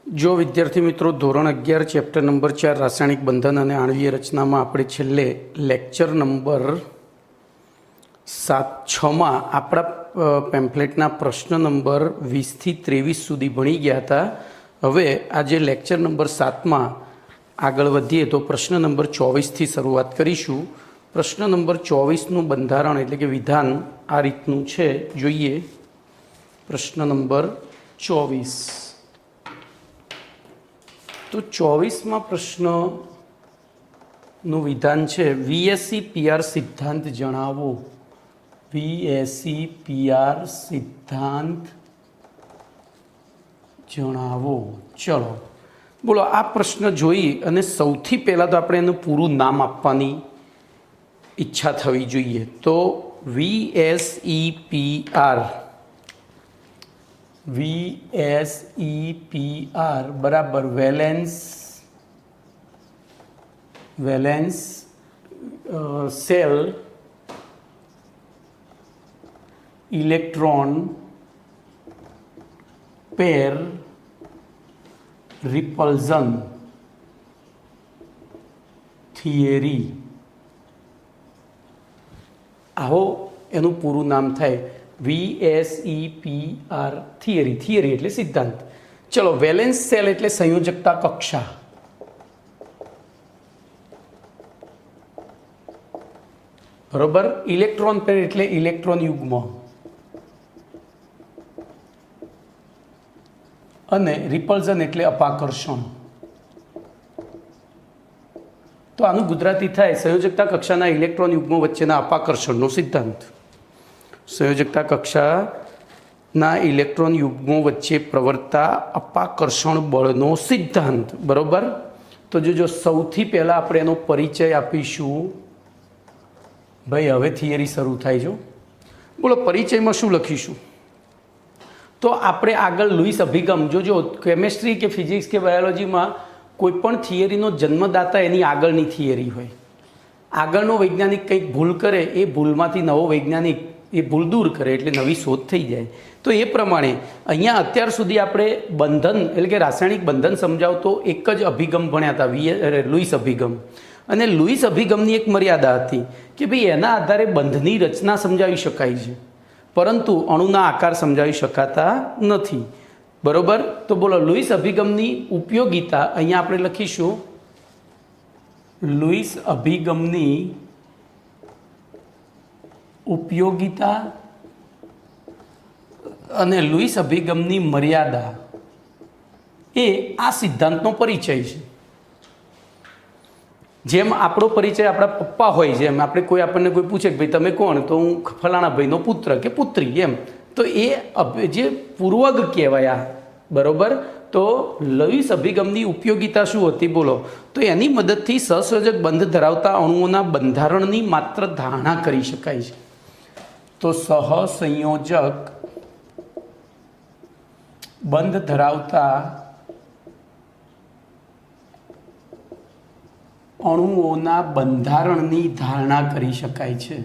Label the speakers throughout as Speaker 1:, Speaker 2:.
Speaker 1: जो विद्यार्थी मित्रों धोरण 11 चैप्टर नंबर 4 रासायणिक बंधन और आणवीय रचना में આપણે છેલ્લે લેક્ચર નંબર 7-6 में આપણા પેમ્ફલેટના પ્રશ્ન નંબર 20 થી 23 સુધી ભણી ગયા હતા। હવે આજે લેક્ચર નંબર 7 માં આગળ વધીએ તો પ્રશ્ન નંબર 24 થી શરૂઆત કરીશું। પ્રશ્ન નંબર 24 નું બંધારણ એટલે કે વિધાન આ રીતનું છે, જોઈએ। પ્રશ્ન નંબર 24 तो 24 प्रश्न विधान है वीएससी पीआर सिद्धांत जणावो। वीएससी पीआर सिद्धांत जणावो। चलो बोलो आ प्रश्न जोई अने सौथी पहला तो आपणे एनुं पूरुं नाम आपवानी इच्छा थवी जोईए। तो वीएसई पीआर VSEPR बराबर वैलेंस सेल इलेक्ट्रॉन पेर रिपल्जन थियरी। आवो एनु पूरुं नाम थाय VSEPR थियरी। थियरी एटले सिद्धांत। चलो वेलेंस सेल एटले संयोजकता कक्षा, बराबर। इलेक्ट्रॉन पेर एटले इलेक्ट्रॉन युग्म अने रिपल्जन एटले अपाकर्षण। तो आनु गुजराती थाय संयोजकता कक्षाना इलेक्ट्रॉन युग्मो वच्चेना अपाकर्षणनो सिद्धांत। संयोजकता कक्षा ना इलेक्ट्रॉन युग्मों वच्चे प्रवर्ता अपाकर्षण बळनो सिद्धांत, बरोबर। तो जो सौथी पहला आपणे एनो परिचय आपीशुं। भाई हवे थियरी शरू थाय जो। बोलो परिचय में शुं लखीशुं? तो आपणे आगळ लुईस अभिगम जो केमिस्ट्री के फिजिक्स के बायोलॉजी में कोईपण थियरीनो जन्मदाता एनी आगळनी थियरी होय। आगळनो वैज्ञानिक कंईक भूल करे ए भूलमांथी नवो वैज्ञानिक ये भूल दूर करे एटले नवी शोध थई जाए। तो ये प्रमाणे अहींया अत्यार सुधी आपणे बंधन एटले के रासायणिक बंधन समजावतो एक ज अभिगम भण्या हता, लुईस अभिगम। अने लुईस अभिगमनी एक मर्यादा हती कि भाई एना आधारे बंधनी रचना समजावी शकाय छे, परंतु अणुना आकार समजावी शकाता नथी, बरोबर। तो बोलो लुईस अभिगमनी उपयोगिता अहींया आपणे लखीशुं लुईस अभिगमनी उपयोगिता अने लुईस अभिगमनी मर्यादा ए आ सिद्धांतनो परिचय छे। जेम आपणो परिचय आपणा पप्पा होय, जेम आपणे कोई आपणे कोई पूछे कि भाई तमे कोण, तो हूँ फलाणा भाईनो पुत्र के पुत्री एम। तो ए जे पूर्वग कहेवाय, बरोबर। तो लुईस अभिगमनी उपयोगिता शुं हती बोलो? तो एनी मददथी सहसंयोजक बंध धरावता अणुओना बंधारणनी मात्र धारणा करी शकाय छे। तो सहसंयोजक बंध धरावता अणुओना बंधारणनी धारणा करी शकाय छे।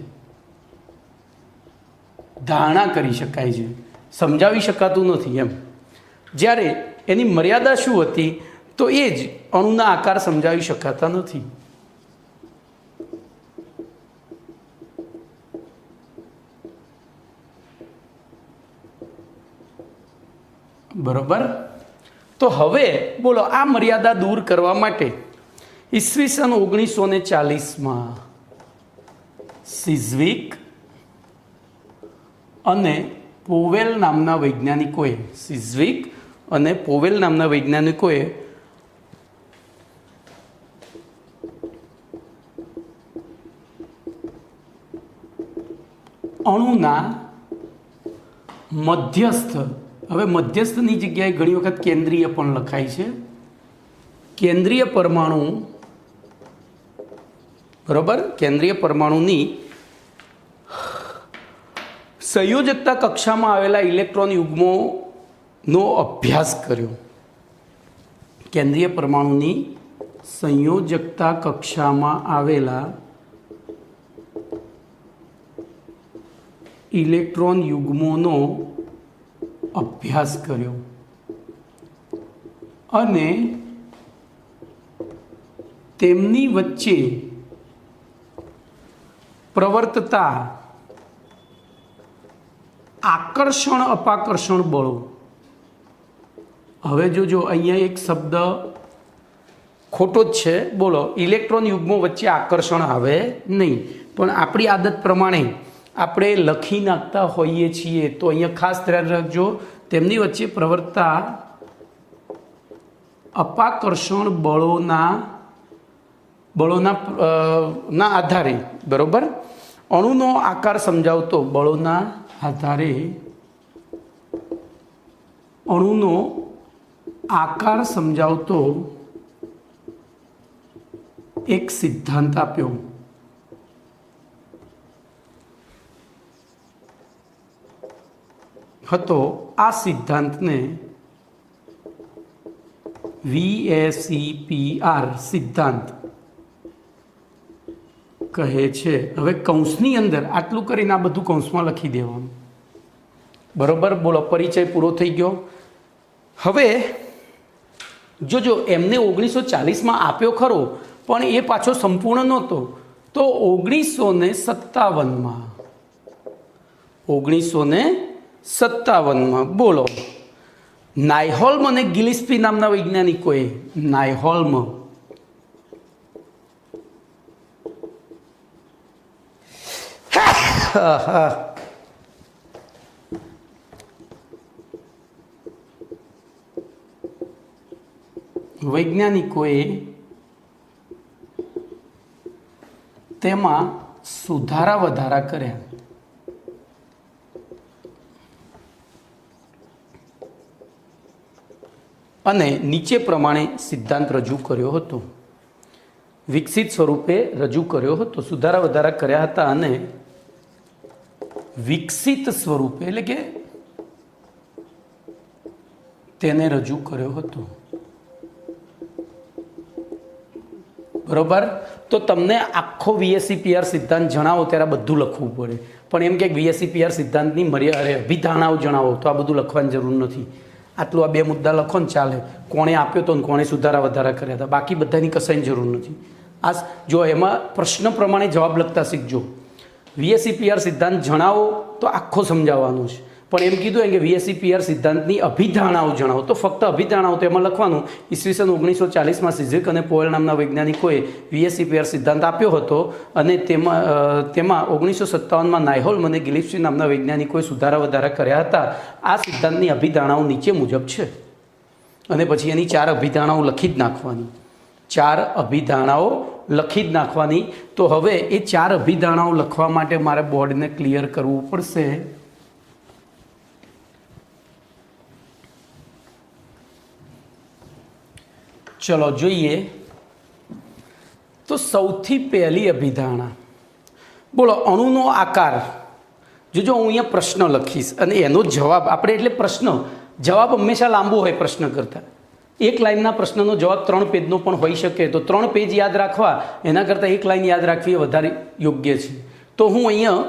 Speaker 1: धारणा करी शकाय छे, समजावी शकातुं नथी एम। ज्यारे एनी मर्यादा शुं हती? तो ए ज अणुना आकार समजावी शकाता नथी, बरोबर। तो हवे बोलो आ मर्यादा दूर करवा माटे ईस्वीसन 1940 में सिज़विक अने पोवेल नामना वैज्ञानिकोए सिज़विक अने पोवेल नामना वैज्ञानिकोए अणुना मध्यस्थ, हवे मध्यस्थनी जग्याए घणी वखत केंद्रीय पण लखाय छे, केंद्रीय परमाणु, बरोबर। केंद्रीय परमाणुनी संयोजकता कक्षा में आवेला इलेक्ट्रॉन युग्मोनो अभ्यास कर्यो। केंद्रीय परमाणुनी संयोजकता कक्षा में आवेला इलेक्ट्रॉन युग्मोनो अभ्यास कर्यो। અને તેમની વચ્ચે પ્રવર્તતા આકર્ષણ અપાકર્ષણ બળો. હવે જોજો અહીંયા એક શબ્દ ખોટો જ છે. બોલો, ઇલેક્ટ્રોન યુગ્મો વચ્ચે આકર્ષણ આવે નહીં, પણ આપણી આદત પ્રમાણે આપણે લખી નાખતા હોઈએ છીએ. તો અહીંયા ખાસ ધ્યાન રાખજો, તેમની વચ્ચે પ્રવર્તતા અપાકર્ષણ બળોના આધારે, બરોબર, અણુનો આકાર સમજાવતો બળોના આધારે અણુનો આકાર સમજાવતો એક સિદ્ધાંત આપ્યો. હતો આ સિદ્ધાંતને VSEPR સિદ્ધાંત કહે છે. હવે કૌંસની અંદર આટલું કરીને આ બધું કૌંસમાં લખી દેવાનું, બરોબર. બોલો, પરિચય પૂરો થઈ ગયો. હવે જોજો, એમને 1940માં આપ્યો ખરો, પણ એ પાછો સંપૂર્ણ નહોતો. તો 1957માં બોલો, નાયહોલ્મ અને ગિલિસ્પી નામના વૈજ્ઞાનિકોએ નાયહોલ્મ વૈજ્ઞાનિકોએ તેમાં સુધારા વધારા કર્યા. અને નીચે પ્રમાણે સિદ્ધાંત રજૂ કર્યો હતો, વિકસિત સ્વરૂપે રજૂ કર્યો હતો. સુધારા વધારા કર્યા હતા અને વિકસિત સ્વરૂપે એટલે કે તેને રજૂ કર્યો હતો, બરોબર. તો તમને આખો VSEPR સિદ્ધાંત જણાવો ત્યારે બધું લખવું પડે, પણ એમ કે VSEPR સિદ્ધાંતની મર્યાદા અભિધારણાઓ જણાવો તો આ બધું લખવાની જરૂર નથી. આટલું આ 2 મુદ્દા લખો ને ચાલે, કોણે આપ્યો તો ને કોણે સુધારા વધારા કર્યા હતા, બાકી બધાની કશાની જરૂર નથી. આ જો એમાં પ્રશ્ન પ્રમાણે જવાબ લખતા શીખજો. VSEPR સિદ્ધાંત જણાવો તો આખો સમજાવવાનો છે, પણ એમ કીધું કે VSEPR સિદ્ધાંતની અભિધારણાઓ જણાવો તો ફક્ત અભિધારણાઓ તો એમાં લખવાનું. ઈસવીસન 1940માં સિઝિક અને પોયલ નામના વૈજ્ઞાનિકોએ VSEPR સિદ્ધાંત આપ્યો હતો અને તેમાં 1957માં નાયહોલ્મ અને ગિલિસ્પી નામના વૈજ્ઞાનિકોએ સુધારા વધારા કર્યા હતા. આ સિદ્ધાંતની અભિધારણાઓ નીચે મુજબ છે અને પછી એની 4 અભિધારણાઓ લખી જ નાખવાની. 4 અભિધારણાઓ લખી જ નાખવાની. તો હવે એ 4 અભિધારણાઓ લખવા માટે મારે બોર્ડને ક્લિયર કરવું પડશે. ચલો જોઈએ. તો સૌથી પહેલી અભિધારણા, બોલો, અણુનો આકાર. જો હું અહીંયા પ્રશ્ન લખીશ અને એનો જવાબ આપણે, એટલે પ્રશ્ન જવાબ હંમેશા લાંબો હોય પ્રશ્ન કરતાં. એક લાઈનના પ્રશ્નનો જવાબ 3 પેજનો પણ હોઈ શકે. તો 3 પેજ યાદ રાખવા એના કરતાં એક લાઈન યાદ રાખવી એ વધારે યોગ્ય છે. તો હું અહીંયા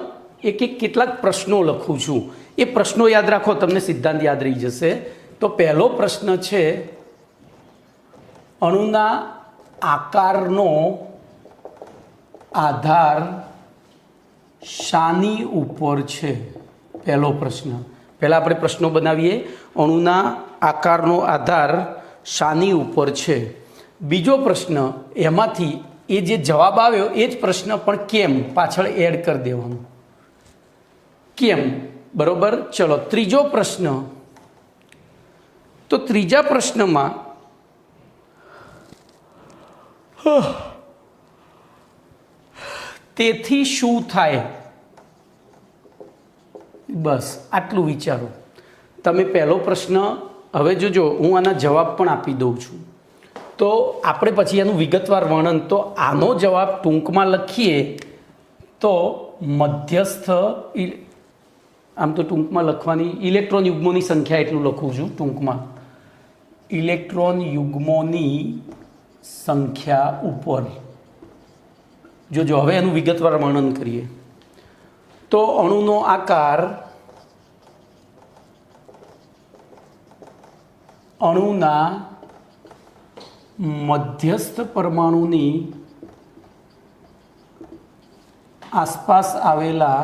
Speaker 1: કેટલાક પ્રશ્નો લખું છું. એ પ્રશ્નો યાદ રાખો, તમને સિદ્ધાંત યાદ રહી જશે. તો પહેલો પ્રશ્ન છે, અણુના આકારનો આધાર શાની ઉપર છે? પહેલો પ્રશ્ન. પહેલાં આપણે પ્રશ્નો બનાવીએ. અણુના આકારનો આધાર શાની ઉપર છે? બીજો પ્રશ્ન, એમાંથી એ જે જવાબ આવ્યો એ જ પ્રશ્ન પણ કેમ પાછળ એડ કરી દેવાનો, કેમ, બરોબર. ચલો, ત્રીજો પ્રશ્ન. તો ત્રીજા પ્રશ્નમાં તેથી શું થાય? બસ આટલું વિચારો તમે. પહેલો પ્રશ્ન હવે જોજો, હું આના જવાબ પણ આપી દઉં છું. તો આપણે પછી એનું વિગતવાર વર્ણન, તો આનો જવાબ ટૂંકમાં લખીએ તો મધ્યસ્થ, આમ તો ટૂંકમાં લખવાની ઇલેક્ટ્રોન યુગ્મોની સંખ્યા એટલું લખું છું ટૂંકમાં, ઇલેક્ટ્રોન યુગ્મોની સંખ્યા ઉપર. જોજો હવે એનું વિગતવાર વર્ણન કરીએ. તો અણુનો આકાર અણુના મધ્યસ્થ પરમાણુની આસપાસ આવેલા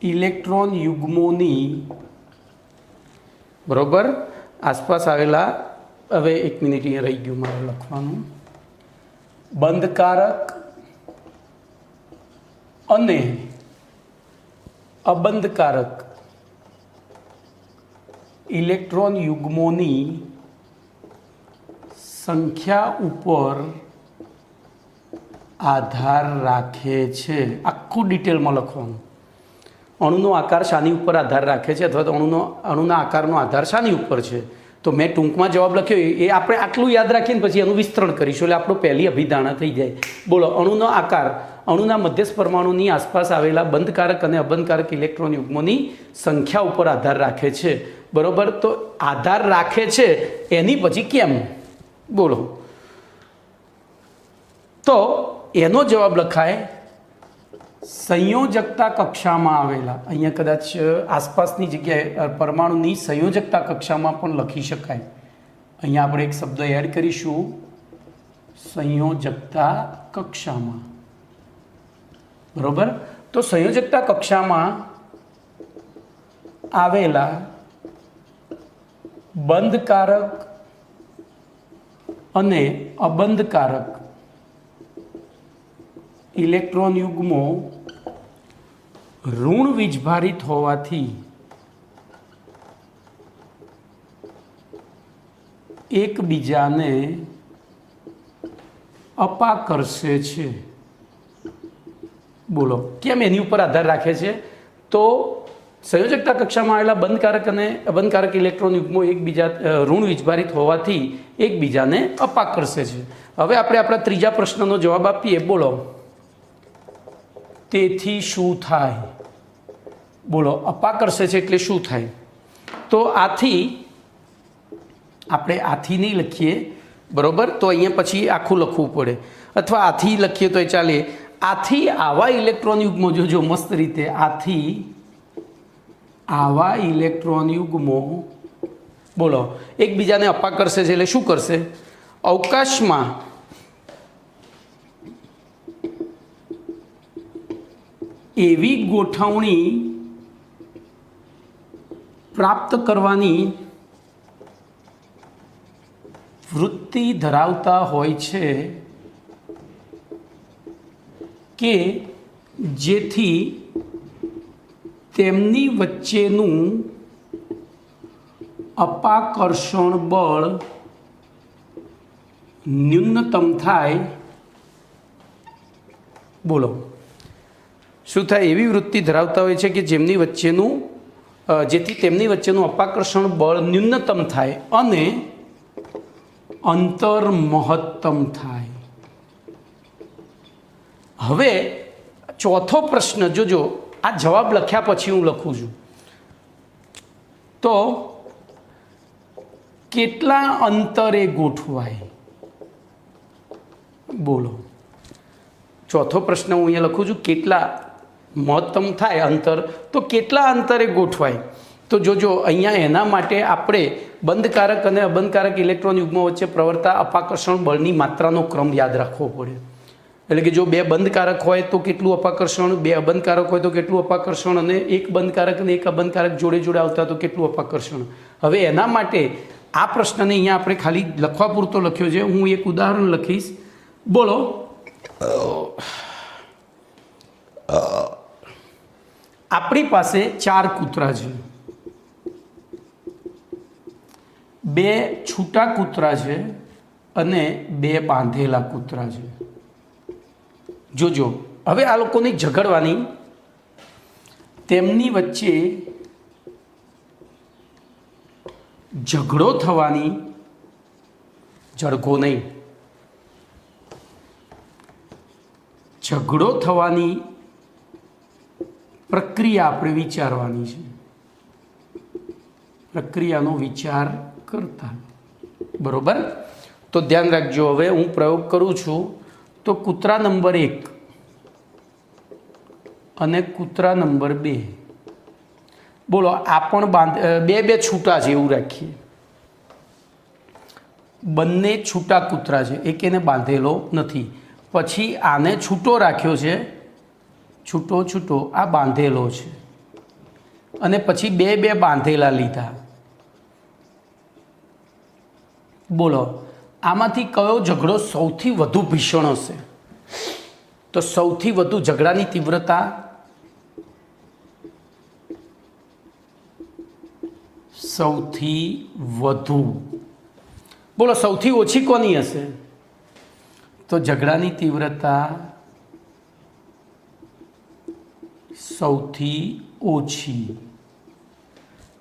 Speaker 1: ઇલેક્ટ્રોન યુગ્મોની બરોબર આસપાસ આવેલા હવે એક મિનિટ અહીંયા રહી ગયું મારે લખવાનું બંધકારક અને અબંધકારક ઇલેક્ટ્રોન યુગ્મોની સંખ્યા ઉપર આધાર રાખે છે. આખું ડિટેલમાં લખવાનું. અણુનો આકાર શાની ઉપર આધાર રાખે છે અથવા તો અણુના આકારનો આધાર શાની ઉપર છે. તો મેં ટૂંકમાં જવાબ લખ્યો એ આપણે આટલું યાદ રાખીને પછી એનું વિસ્તરણ કરીશું એટલે આપણો પહેલી અભિધારણા થઈ જાય. બોલો, અણુનો આકાર અણુના મધ્યસ્થ પરમાણુની આસપાસ આવેલા બંધકારક અને અબંધકારક ઇલેક્ટ્રોન યુગ્મોની સંખ્યા ઉપર આધાર રાખે છે. બરોબર, તો આધાર રાખે છે એની પછી કેમ બોલો, તો એનો જવાબ લખાય સંયોજકતા કક્ષામાં આવેલા. અહીંયા કદાચ આસપાસની જગ્યાએ પરમાણુની સંયોજકતા કક્ષામાં પણ લખી શકાય. અહીંયા આપણે એક શબ્દ એડ કરીશું, સંયોજકતા કક્ષામાં. બરોબર, તો સંયોજકતા કક્ષામાં આવેલા બંધકારક અને અબંધકારક ઇલેક્ટ્રોન યુગ્મો ઋણ વીજભારિત હોવાથી એકબીજાને અપાકર્ષે છે. બોલો, કેમ એની ઉપર આધાર રાખે છે? તો સંયોજકતા કક્ષામાં આવેલા બંધકારક અને અબંધકારક ઇલેક્ટ્રોન યુગ્મો એકબીજા ઋણ વીજભારિત હોવાથી એકબીજાને અપાકર્ષે છે. હવે આપણે આપણા ત્રીજા પ્રશ્નનો જવાબ આપીએ. બોલો, તેથી શું થાય? બોલો, અપાકર્ષે છે એટલે શું થાય? તો આથી આપણે આથી નહીં લખીએ, બરોબર, તો અહીંયા પછી આખું લખવું પડે, અથવા આથી લખીએ તો એ ચાલે. આથી આવા ઇલેક્ટ્રોન યુગ્મો, જોજો મસ્ત રીતે, આથી આવા ઇલેક્ટ્રોન યુગ્મો બોલો એકબીજાને અપાકર્ષે છે એટલે શું કરશે? અવકાશમાં એવી ગોઠવણી પ્રાપ્ત કરવાની વૃત્તિ ધરાવતા હોય છે કે જેથી તેમની વચ્ચેનું અપાકર્ષણ બળ ન્યૂનતમ થાય. બોલો, શું થાય? એવી વૃત્તિ ધરાવતા હોય છે કે જેમની વચ્ચેનું જેથી તેમની વચ્ચેનું અપાકર્ષણ બળ ન્યૂનતમ થાય અને અંતર મહત્તમ થાય. હવે ચોથો પ્રશ્ન જોજો, આ જવાબ લખ્યા પછી હું લખું છું. તો કેટલા અંતરે ગોઠવાય? બોલો, ચોથો પ્રશ્ન હું અહીંયા લખું છું, કેટલા મહત્તમ થાય અંતર, તો કેટલા અંતરે ગોઠવાય? તો જોજો, અહીંયા એના માટે આપણે બંધકારક અને અબંધકારક ઇલેક્ટ્રોન યુગ્મો વચ્ચે પ્રવર્તા અપાકર્ષણ બળની માત્રાનો ક્રમ યાદ રાખવો પડે. એટલે કે જો બે બંધકારક હોય તો કેટલું અપાકર્ષણ, બે અબંધકારક હોય તો કેટલું અપાકર્ષણ, અને એક બંધકારક અને એક અબંધકારક જોડે જોડે આવતા તો કેટલું અપાકર્ષણ. હવે એના માટે આ પ્રશ્નને અહીંયા આપણે ખાલી લખવા પૂરતો લખ્યો છે. હું એક ઉદાહરણ લખીશ. બોલો, આપણી પાસે 4 કૂતરા છે, 2 છૂટા કૂતરા છે અને 2 બાંધેલા કૂતરા છે. જોજો, હવે આ લોકોને ઝઘડવાની, તેમની વચ્ચે ઝઘડો થવાની, ઝડકો નહીં, ઝઘડો થવાની પ્રક્રિયા આપણે વિચારવાની છે. પ્રક્રિયાનો વિચાર કરતા. બરોબર, તો ધ્યાન રાખજો. હવે હું પ્રયોગ કરું છું. તો કૂતરા નંબર 1 અને કૂતરા નંબર 2, બોલો, આ પણ બે છૂટા છે એવું રાખીએ. બંને છૂટા કૂતરા છે, એક એને બાંધેલો નથી. પછી આને છૂટો રાખ્યો છે, છૂટો આ બાંધેલો છે, અને પછી બે બાંધેલા લીધા. બોલો આમાંથી કયો ઝઘડો સૌથી વધુ ભીષણ હશે? તો સૌથી વધુ ઝઘડાની તીવ્રતા સૌથી વધુ, બોલો સૌથી ઓછી કોની હશે? તો ઝઘડાની તીવ્રતા સૌથી ઓછી.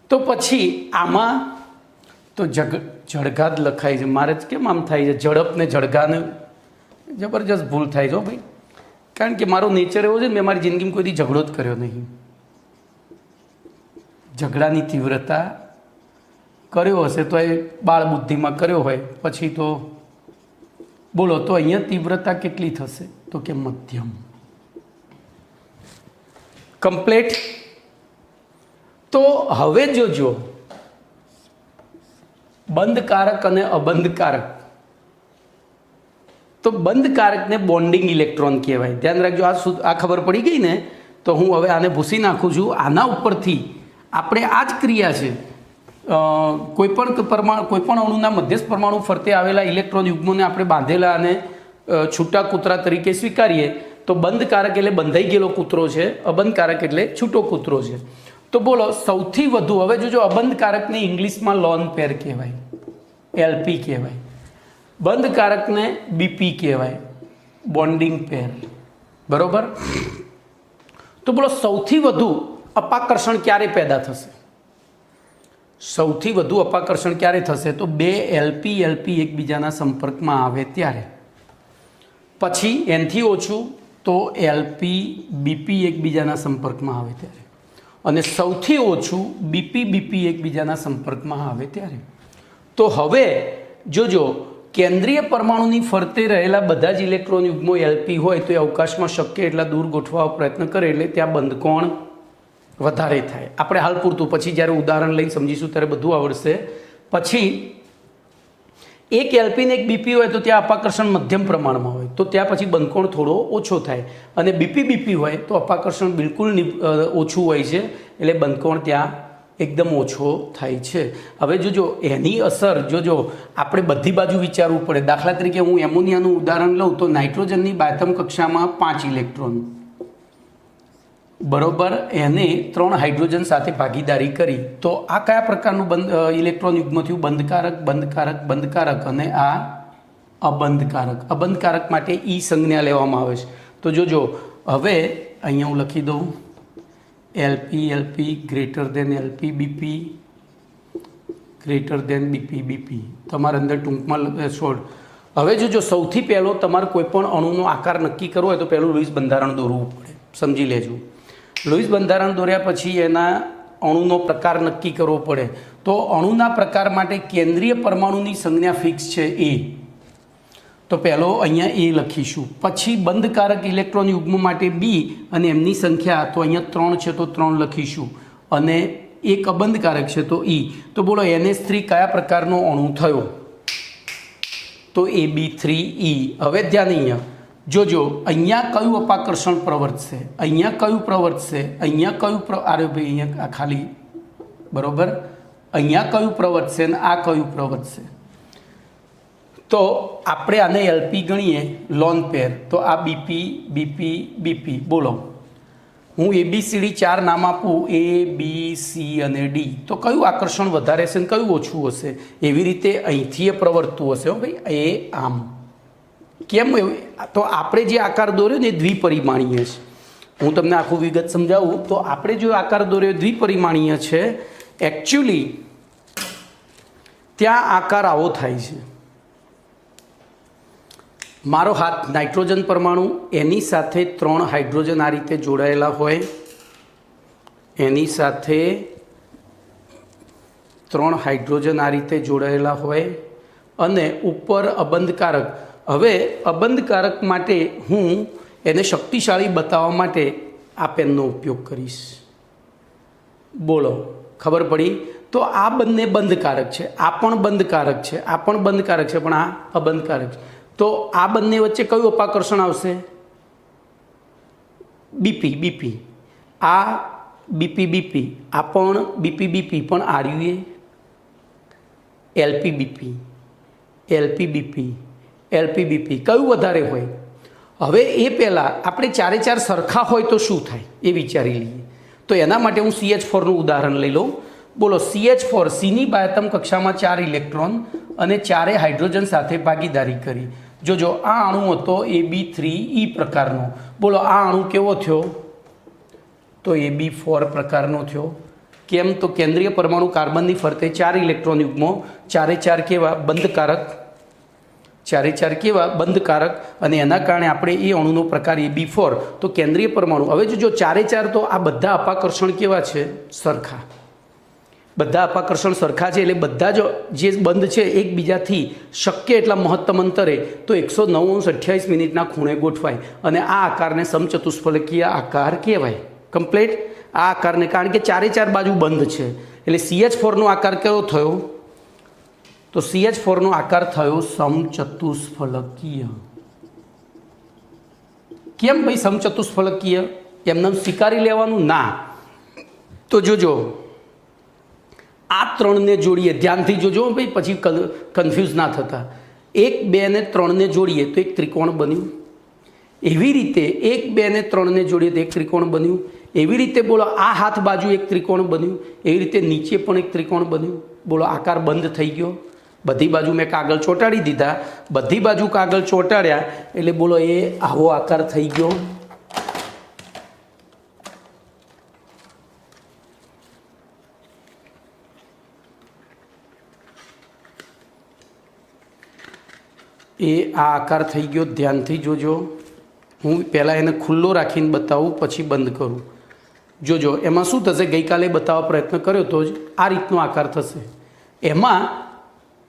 Speaker 1: તો પછી આમાં તો જળગા જ લખાય છે. મારે જ કેમ આમ થાય છે? ઝડપ ને જળગાને જબરજસ્ત ભૂલ થાય છે ભાઈ, કારણ કે મારો નેચર એવો છે ને, મેં મારી જિંદગીમાં કોઈ દી ઝઘડો જ કર્યો નહીં. ઝઘડાની તીવ્રતા કર્યો હશે તો એ બાળ બુદ્ધિમાં કર્યો હોય, પછી તો બોલો તો અહીંયા તીવ્રતા કેટલી થશે? તો કે મધ્યમ. કમ્પ્લીટ. તો હવે જોજો, બંધકારક અને અબંધકારક. તો બંધકારકને બોન્ડિંગ ઇલેક્ટ્રોન કહેવાય. ધ્યાન રાખજો, આ ખબર પડી ગઈ ને, તો હું હવે આને ભૂસી નાખું છું. આના ઉપરથી આપણે આ જ ક્રિયા છે, કોઈપણ અણુના મધ્યસ્થ પરમાણુ ફરતે આવેલા ઇલેક્ટ્રોન યુગ્મોને આપણે બાંધેલા અને છૂટા કૂતરા તરીકે સ્વીકારીએ તો બંધકારક એટલે બંધાઈ ગયેલો કૂતરો છે, અબંધકારક એટલે છૂટો કૂતરો છે. તો બોલો સૌથી વધુ, હવે જોજો, અબંધકારકને ઇંગ્લિશમાં લોન પેર કહેવાય, એલપી કહેવાય. બંધકારકને બીપી કહેવાય, બોન્ડિંગ પેર. બરોબર. તો બોલો સૌથી વધુ અપાકર્ષણ ક્યારે પેદા થશે? સૌથી વધુ અપાકર્ષણ ક્યારે થશે? તો બે એલપી એકબીજાના સંપર્કમાં આવે ત્યારે. પછી એનથી ઓછું તો એલપી બીપી એકબીજાના સંપર્કમાં આવે ત્યારે, અને સૌથી ઓછું બીપી એકબીજાના સંપર્કમાં આવે ત્યારે. તો હવે જોજો, કેન્દ્રીય પરમાણુની ફરતે રહેલા બધા જ ઇલેક્ટ્રોન યુગ્મો એલપી હોય તો એ અવકાશમાં શક્ય એટલા દૂર ગોઠવવા પ્રયત્ન કરે, એટલે ત્યાં બંધકોણ વધારે થાય. આપણે હાલ પૂરતું, પછી જ્યારે ઉદાહરણ લઈને સમજીશું ત્યારે બધું આવડશે. પછી એક એલપી ને એક બીપી હોય તો ત્યાં અપાકર્ષણ મધ્યમ પ્રમાણમાં હોય, તો ત્યાં પછી બંધકોણ થોડો ઓછો થાય. અને બીપી હોય તો અપાકર્ષણ બિલકુલ ઓછું હોય છે, એટલે બંધકોણ ત્યાં એકદમ ઓછો થાય છે. હવે જોજો એની અસર, જોજો આપણે બધી બાજુ વિચારવું પડે. દાખલા તરીકે હું એમોનિયાનું ઉદાહરણ લઉં તો નાઇટ્રોજનની બાયતમ કક્ષામાં 5 ઇલેક્ટ્રોન, બરોબર, એને 3 હાઇડ્રોજન સાથે ભાગીદારી કરી, તો આ કયા પ્રકારનું ઇલેક્ટ્રોન યુગ્મ થયું? બંધકારક, અને આ અબંધકારક. અબંધકારક માટે ઈ સંજ્ઞા લેવામાં આવે છે. તો જોજો હવે અહીંયા હું લખી દઉં LP greater than LP BP greater than BP. તમારે અંદર ટૂંકમાં છોડ. હવે જોજો, સૌથી પહેલો તમારે કોઈ પણ અણુનો આકાર નક્કી કરવો હોય તો પહેલું લુઈસ બંધારણ દોરવું પડે. સમજી લેજો. લુઈસ બંધારણ દોર્યા પછી એના અણુનો પ્રકાર નક્કી કરવો પડે. તો અણુના પ્રકાર માટે કેન્દ્રીય પરમાણુની સંજ્ઞા ફિક્સ છે એ, તો પહેલો અહીંયા એ લખીશું. પછી બંધકારક ઇલેક્ટ્રોન યુગ્મ માટે બી અને એમની સંખ્યા, તો અહીંયા 3 છે તો 3 લખીશું, અને એક અબંધકારક છે તો ઈ. તો બોલો NH3 કયા પ્રકારનો અણુ થયો? તો AB3E. હવે ધ્યાન અહીંયા જોજો, અહીંયા કયું અપાકર્ષણ પ્રવર્તશે, અહીંયા કયું પ્રવર્તશે, અહીંયા કયું અરે ભાઈ અહીંયા ખાલી, બરોબર, અહીંયા કયું પ્રવર્તશે ને આ કયું પ્રવર્તશે? તો આપણે આને એલપી ગણીએ, લોન પેર. તો આ બીપી. બોલો હું ABCD 4 નામ આપું, A, B, C અને D, તો કયું આકર્ષણ વધારે છે ને કયું ઓછું હશે? એવી રીતે અહીંથી એ પ્રવર્તતું હશે હો ભાઈ, એ આમ. કેમ? તો આપણે જે આકાર દોર્યો ને એ દ્વિપરિમાણીય છે. હું તમને આખું વિગત સમજાવું તો આપણે જો આકાર દોર્યો દ્વિપરિમાણીય છે, એકચ્યુઅલી ત્યાં આકાર આવો થાય છે. મારો હાથ નાઇટ્રોજન પરમાણુ, એની સાથે 3 હાઇડ્રોજન આ રીતે જોડાયેલા હોય, એની સાથે 3 હાઇડ્રોજન આ રીતે જોડાયેલા હોય, અને ઉપર અબંધકારક. હવે અબંધકારક માટે હું એને શક્તિશાળી બતાવવા માટે આ પેનનો ઉપયોગ કરીશ. બોલો ખબર પડી? તો આ બંને બંધકારક છે, આ પણ બંધકારક છે, આ પણ બંધકારક છે, પણ આ અબંધકારક છે. તો આ બંને વચ્ચે કયું અપાકર્ષણ આવશે? BP BP. આ બીપી બીપી, આ પણ બીપી બીપી, પણ આર્યુ LP BP, LP BP, LP BP, કયું વધારે હોય? હવે એ પહેલાં આપણે ચારે ચાર સરખા હોય તો શું થાય એ વિચારી લઈએ. તો એના માટે હું CH4નું ઉદાહરણ લઈ લઉં. બોલો, CH4 સીની બાયતમ કક્ષામાં 4 ઇલેક્ટ્રોન અને 4 હાઇડ્રોજન સાથે ભાગીદારી કરી. જોજો, આ અણુ હતો AB3E પ્રકારનો. બોલો, આ અણુ કેવો થયો? તો AB4 પ્રકારનો થયો. કેમ? તો કેન્દ્રીય પરમાણુ કાર્બનની ફરતે 4 ઇલેક્ટ્રોન યુગ્મો, ચારે ચાર કેવા? બંધકારક. ચારે ચાર કેવા? બંધકારક. અને એના કારણે આપણે એ અણુનો પ્રકાર AB4. તો કેન્દ્રીય પરમાણુ. હવે જો ચારે ચાર, તો આ બધા અપાકર્ષણ કેવા છે? સરખા. બધા અપાકર્ષણ સરખા છે, એટલે બધા જે બંધ છે એકબીજાથી શક્ય એટલા મહત્તમ અંતરે, તો 109:28 ખૂણે ગોઠવાય અને આ આકારને સમચતુષ્ફલકીય આકાર કહેવાય. કમ્પ્લીટ. આ આકારને કારણ કે ચારે ચાર બાજુ બંધ છે, એટલે CH4નો આકાર કેવો થયો? તો CH4નો આકાર થયો સમચતુષ્ફલકીય. કેમ ભાઈ સમચતુષ્ફલકીય? એમને સ્વીકારી લેવાનું? ના. તો જોજો, આ ત્રણને જોડીએ, ધ્યાનથી જોજો ભાઈ, પછી કન્ફ્યુઝ ના થતા. 1, 2 ને 3 ને જોડીએ તો એક ત્રિકોણ બન્યું. એવી રીતે 1, 2 ને 3 ને જોડીએ તો એક ત્રિકોણ બન્યું. એવી રીતે બોલો, આ હાથ બાજુ એક ત્રિકોણ બન્યું. એવી રીતે નીચે પણ એક ત્રિકોણ બન્યું. બોલો, આકાર બંધ થઈ ગયો. બધી બાજુ મેં કાગળ ચોંટાડી દીધા. બધી બાજુ કાગળ ચોંટાડ્યા એટલે બોલો, એ આવો આકાર થઈ ગયો. એ આ આકાર થઈ ગયો. ધ્યાનથી જોજો. હું પહેલાં એને ખુલ્લો રાખીને બતાવું, પછી બંધ કરું. જોજો, એમાં શું થશે? ગઈકાલે બતાવવા પ્રયત્ન કર્યો તો જ આ રીતનો આકાર થશે. એમાં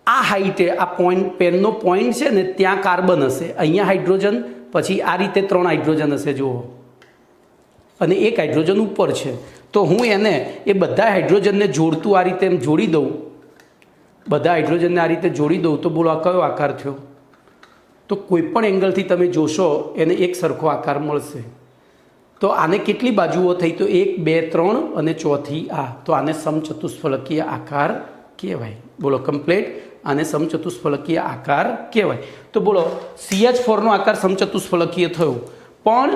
Speaker 1: આ હાઈટે, આ પોઈન્ટ, પેનનો પોઈન્ટ છે ને, ત્યાં કાર્બન હશે, અહીંયા હાઇડ્રોજન, પછી આ રીતે 3 હાઇડ્રોજન હશે. જુઓ, અને એક હાઇડ્રોજન ઉપર છે. તો હું એને, એ બધા હાઇડ્રોજનને જોડતું આ રીતે એમ જોડી દઉં, બધા હાઇડ્રોજનને આ રીતે જોડી દઉં, તો બોલો, આ કયો આકાર થયો? તો કોઈ પણ એંગલથી તમે જોશો એને એક સરખો આકાર મળશે. તો આને કેટલી બાજુઓ થઈ? તો 1, 2, 3 અને ચોથી આ. તો આને સમચતુષ્ફલકીય આકાર કહેવાય. બોલો, કમ્પ્લીટ. આને સમચતુષ્ફલકીય આકાર કહેવાય. તો બોલો, CH4નો આકાર સમચતુષ્ફલકીય થયો. પણ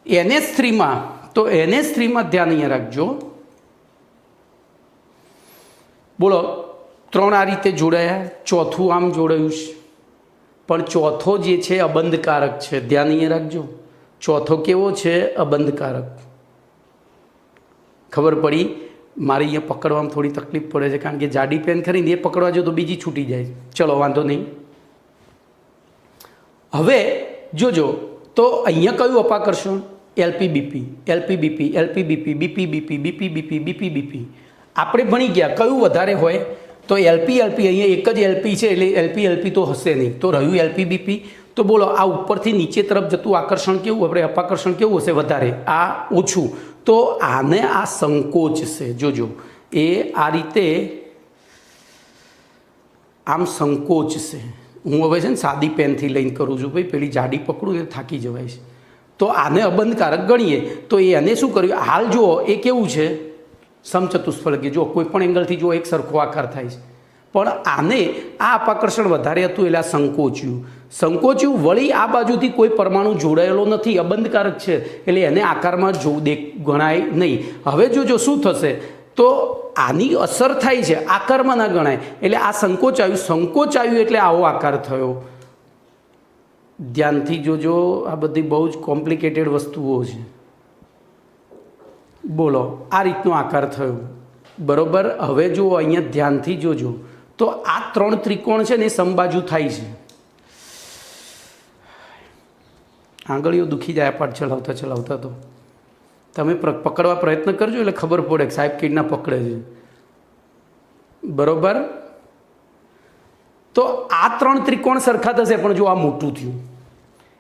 Speaker 1: NH3માં, તો NH3માં ધ્યાન અહીંયા રાખજો. બોલો, 3 આ રીતે જોડાયા, ચોથું આમ જોડાયું છે, પણ ચોથો જે છે અબંધકારક છે. ધ્યાન અહીંયા રાખજો. ચોથો કેવો છે? અબંધકારક. ખબર પડી? મારે અહીંયા પકડવામાં થોડી તકલીફ પડે છે, કારણ કે જાડી પેન ખરીને એ પકડવા જો તો બીજી છૂટી જાય. ચલો, વાંધો નહીં. હવે જોજો, તો અહીંયા કયું અપાકર્ષણ? LPBP, LPBP, LPBP, BPBP, BPBP, BPBP. આપણે ભણી ગયા કયું વધારે હોય? તો LP અહીંયા એક જ LP છે, એટલે LP તો હશે નહીં. તો રહ્યું LPBP. તો બોલો, આ ઉપરથી નીચે તરફ જતું આકર્ષણ કેવું? આપણે અપાકર્ષણ કેવું હશે? વધારે. આ ઓછું. તો આને આ સંકોચ છે. જોજો, એ આ રીતે આમ સંકોચ છે. હું હવે છે ને સાદી પેનથી લઈને કરું છું ભાઈ, પેલી જાડી પકડું એ થાકી જવાય છે. તો આને અબંધકારક ગણીએ. તો એને શું કર્યું? હાલ જુઓ, એ કેવું છે? સમચતુષ્ફલકીય. જો કોઈ પણ એંગલથી જો એક સરખો આકાર થાય છે, પણ આને આ અપાકર્ષણ વધારે હતું એટલે આ સંકોચ્યું. સંકોચ્યું, વળી આ બાજુથી કોઈ પરમાણુ જોડાયેલો નથી, અબંધકારક છે, એટલે એને આકારમાં ગણાય નહીં. હવે જોજો શું થશે? તો આની અસર થાય છે, આકારમાં ના ગણાય, એટલે આ સંકોચાયું. સંકોચાયું એટલે આવો આકાર થયો. ધ્યાનથી જોજો, આ બધી બહુ જ કોમ્પ્લિકેટેડ વસ્તુઓ છે. બોલો, આ રીતનો આકાર થયો. બરોબર. હવે જુઓ, અહીંયા ધ્યાનથી જોજો, તો આ 3 ત્રિકોણ છે ને એ સમબાજુ થાય છે. આંગળીઓ દુખી જાય પાઠ ચલાવતા ચલાવતા. તો તમે પકડવા પ્રયત્ન કરજો એટલે ખબર પડે કે સાહેબ કેટના પકડે છે. બરોબર. તો આ 3 ત્રિકોણ સરખા થશે, પણ જો આ મોટું થયું,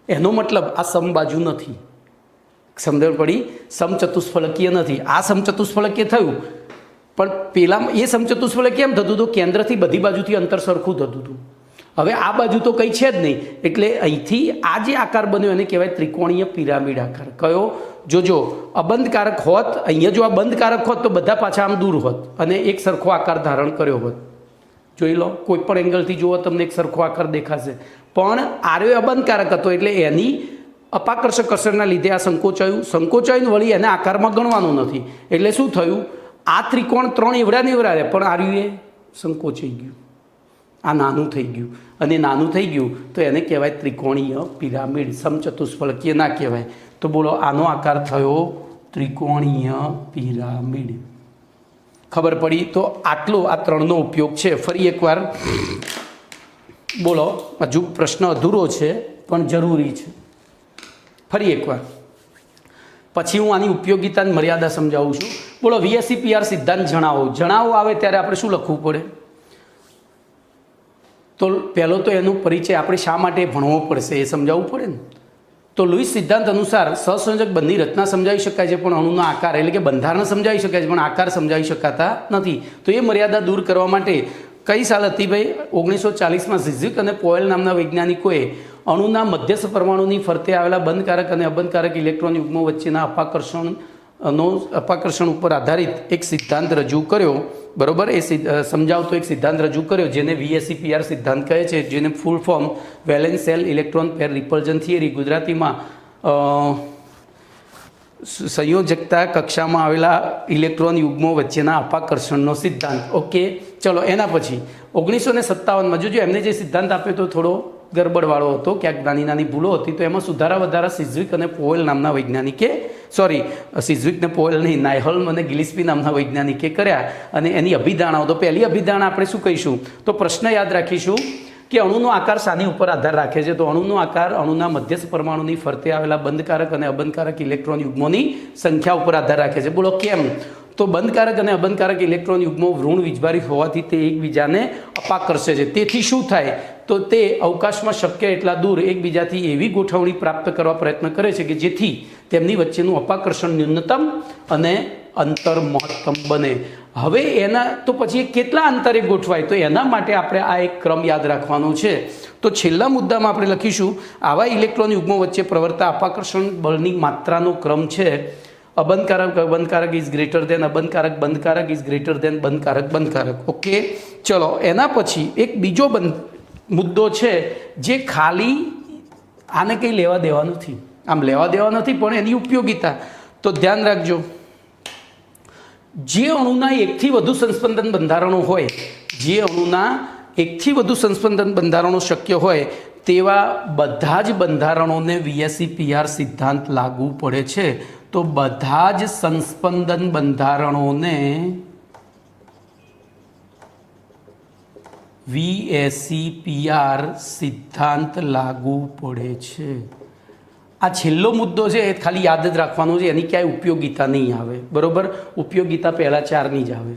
Speaker 1: એનો મતલબ આ સમબાજુ નથી. સમજણ પડી? સમચતુષ્ફલકીય નથી. આ સમચતુષ્ફલકીય થયું, પણ પેલામાં એ સમચતુષ્ફલક કેમ થતું હતું? કેન્દ્રથી બધી બાજુથી અંતર સરખું થતું હતું. હવે આ બાજુ તો કંઈ છે જ નહીં, એટલે અહીંથી આ જે આકાર બન્યો એને કહેવાય ત્રિકોણીય પિરામિડ આકાર. કયો? જોજો, અબંધકારક હોત, અહીંયા જો આ બંધકારક હોત તો બધા પાછા આમ દૂર હોત અને એક સરખો આકાર ધારણ કર્યો હોત. જોઈ લો, કોઈ પણ એંગલથી જુઓ તમને એક સરખો આકાર દેખાશે, પણ આર્યો અબંધકારક હતો એટલે એની અપાકર્ષક અસરના લીધે આ સંકોચાયું વળી એને આકારમાં ગણવાનું નથી. એટલે શું થયું? આ ત્રિકોણ 3 એવડા ને એવડા રહ્યા, પણ આર્યું એ સંકોચાઈ ગયું, આ નાનું થઈ ગયું. અને નાનું થઈ ગયું તો એને કહેવાય ત્રિકોણીય પિરામિડ. સમચતુષ્ફલકીય ના કહેવાય. તો બોલો, આનો આકાર થયો ત્રિકોણીય પિરામિડ. ખબર પડી? તો આટલો આ 3નો ઉપયોગ છે. ફરી એકવાર બોલો, હજુ પ્રશ્ન અધૂરો છે પણ જરૂરી છે. ફરી એકવાર પછી હું આની ઉપયોગિતાની મર્યાદા સમજાવું છું. બોલો, VSEPR સિદ્ધાંત જણાવો આવે ત્યારે આપણે શું લખવું પડે? તો પહેલો તો એનો પરિચય આપણે શા માટે ભણવો પડશે એ સમજાવવું પડે ને. તો લુઈસ સિદ્ધાંત અનુસાર સહસંયોજક બંધની રચના સમજાવી શકાય છે, પણ અણુનો આકાર એટલે કે બંધારણ સમજાવી શકાય છે, પણ આકાર સમજાવી શકાતા નથી. તો એ મર્યાદા દૂર કરવા માટે કઈ સાલ હતી ભાઈ? 1940માં ઝિઝિક અને પોયલ નામના વૈજ્ઞાનિકોએ અણુના મધ્યસ્થ પરમાણુની ફરતે આવેલા બંધકારક અને અબંધકારક ઇલેક્ટ્રોન યુગ્મો વચ્ચેના અપાકર્ષણ ઉપર આધારિત એક સિદ્ધાંત રજૂ કર્યો. બરોબર? એ સમજાવતો એક સિદ્ધાંત રજૂ કર્યો જેને VSEPR સિદ્ધાંત કહે છે, જેને full form valence shell electron pair repulsion theory, ગુજરાતીમાં સંયોજકતા કક્ષામાં આવેલા ઇલેક્ટ્રોન યુગ્મો વચ્ચેના અપાકર્ષણનો સિદ્ધાંત. ઓકે, ચલો એના પછી 1957માં જોજો એમને જે સિદ્ધાંત આપ્યો તો થોડો ગરબડવાળો હતો, ક્યાંક નાની ભૂલો હતી, તો એમાં સુધારા વધારા સિઝવિક અને પોવેલ નામના વૈજ્ઞાનિકે સિઝવિક ને પોવેલ નહીં, નાયહોલ્મ અને ગિલિસ્પી નામના વૈજ્ઞાનિકે કર્યા. અને એની અભિધારણાઓ, તો પહેલી અભિધારણા આપણે શું કહીશું? તો પ્રશ્ન યાદ રાખીશું કે અણુનો આકાર શાની ઉપર આધાર રાખે છે? તો અણુનો આકાર અણુના મધ્યસ્થ પરમાણુની ફરતે આવેલા બંધકારક અને અબંધકારક ઇલેક્ટ્રોન યુગ્મોની સંખ્યા ઉપર આધાર રાખે છે. બોલો કેમ? તો બંધકારક અને અબંધકારક ઇલેક્ટ્રોન યુગ્મો ઋણ વીજભારી હોવાથી તે એકબીજાને અપાકર્ષે છે. તેથી શું થાય? તો તે અવકાશમાં શક્ય એટલા દૂર એકબીજાથી એવી ગોઠવણી પ્રાપ્ત કરવા પ્રયત્ન કરે છે કે જેથી તેમની વચ્ચેનું અપાકર્ષણ ન્યૂનતમ અને અંતર મહત્તમ બને. હવે એના તો પછી કેટલા અંતરે ગોઠવાય? તો એના માટે આપણે આ એક ક્રમ યાદ રાખવાનો છે. તો છેલ્લા મુદ્દામાં આપણે લખીશું આવા ઇલેક્ટ્રોન યુગ્મો વચ્ચે પ્રવર્તા અપાકર્ષણ બળની માત્રાનો ક્રમ છે અબંધકારક ઇઝ ગ્રેટર દેન બંધકારક ઇઝ ગ્રેટર દેન બંધકારક. ઓકે, ચલો એના પછી એક બીજો મુદ્દો છે જે ખાલી આને કંઈ લેવા દેવા નથી, આમ લેવા દેવા નથી, પણ એની ઉપયોગિતા. તો ધ્યાન રાખજો, જે અણુના એકથી વધુ સંસ્પંદન બંધારણો હોય, જે અણુના એકથી વધુ સંસ્પંદન બંધારણો શક્ય હોય તેવા બધા જ બંધારણોને VSEPR સિદ્ધાંત લાગુ પડે છે. તો બધા જ સંસ્પંદન બંધારણોને VSEPR સિદ્ધાંત લાગુ પડે છે. આ છેલ્લો મુદ્દો છે, એ ખાલી યાદ જ રાખવાનો છે, એની ક્યાંય ઉપયોગિતા નહીં આવે. બરોબર? ઉપયોગિતા પહેલાં 4ની જ આવે.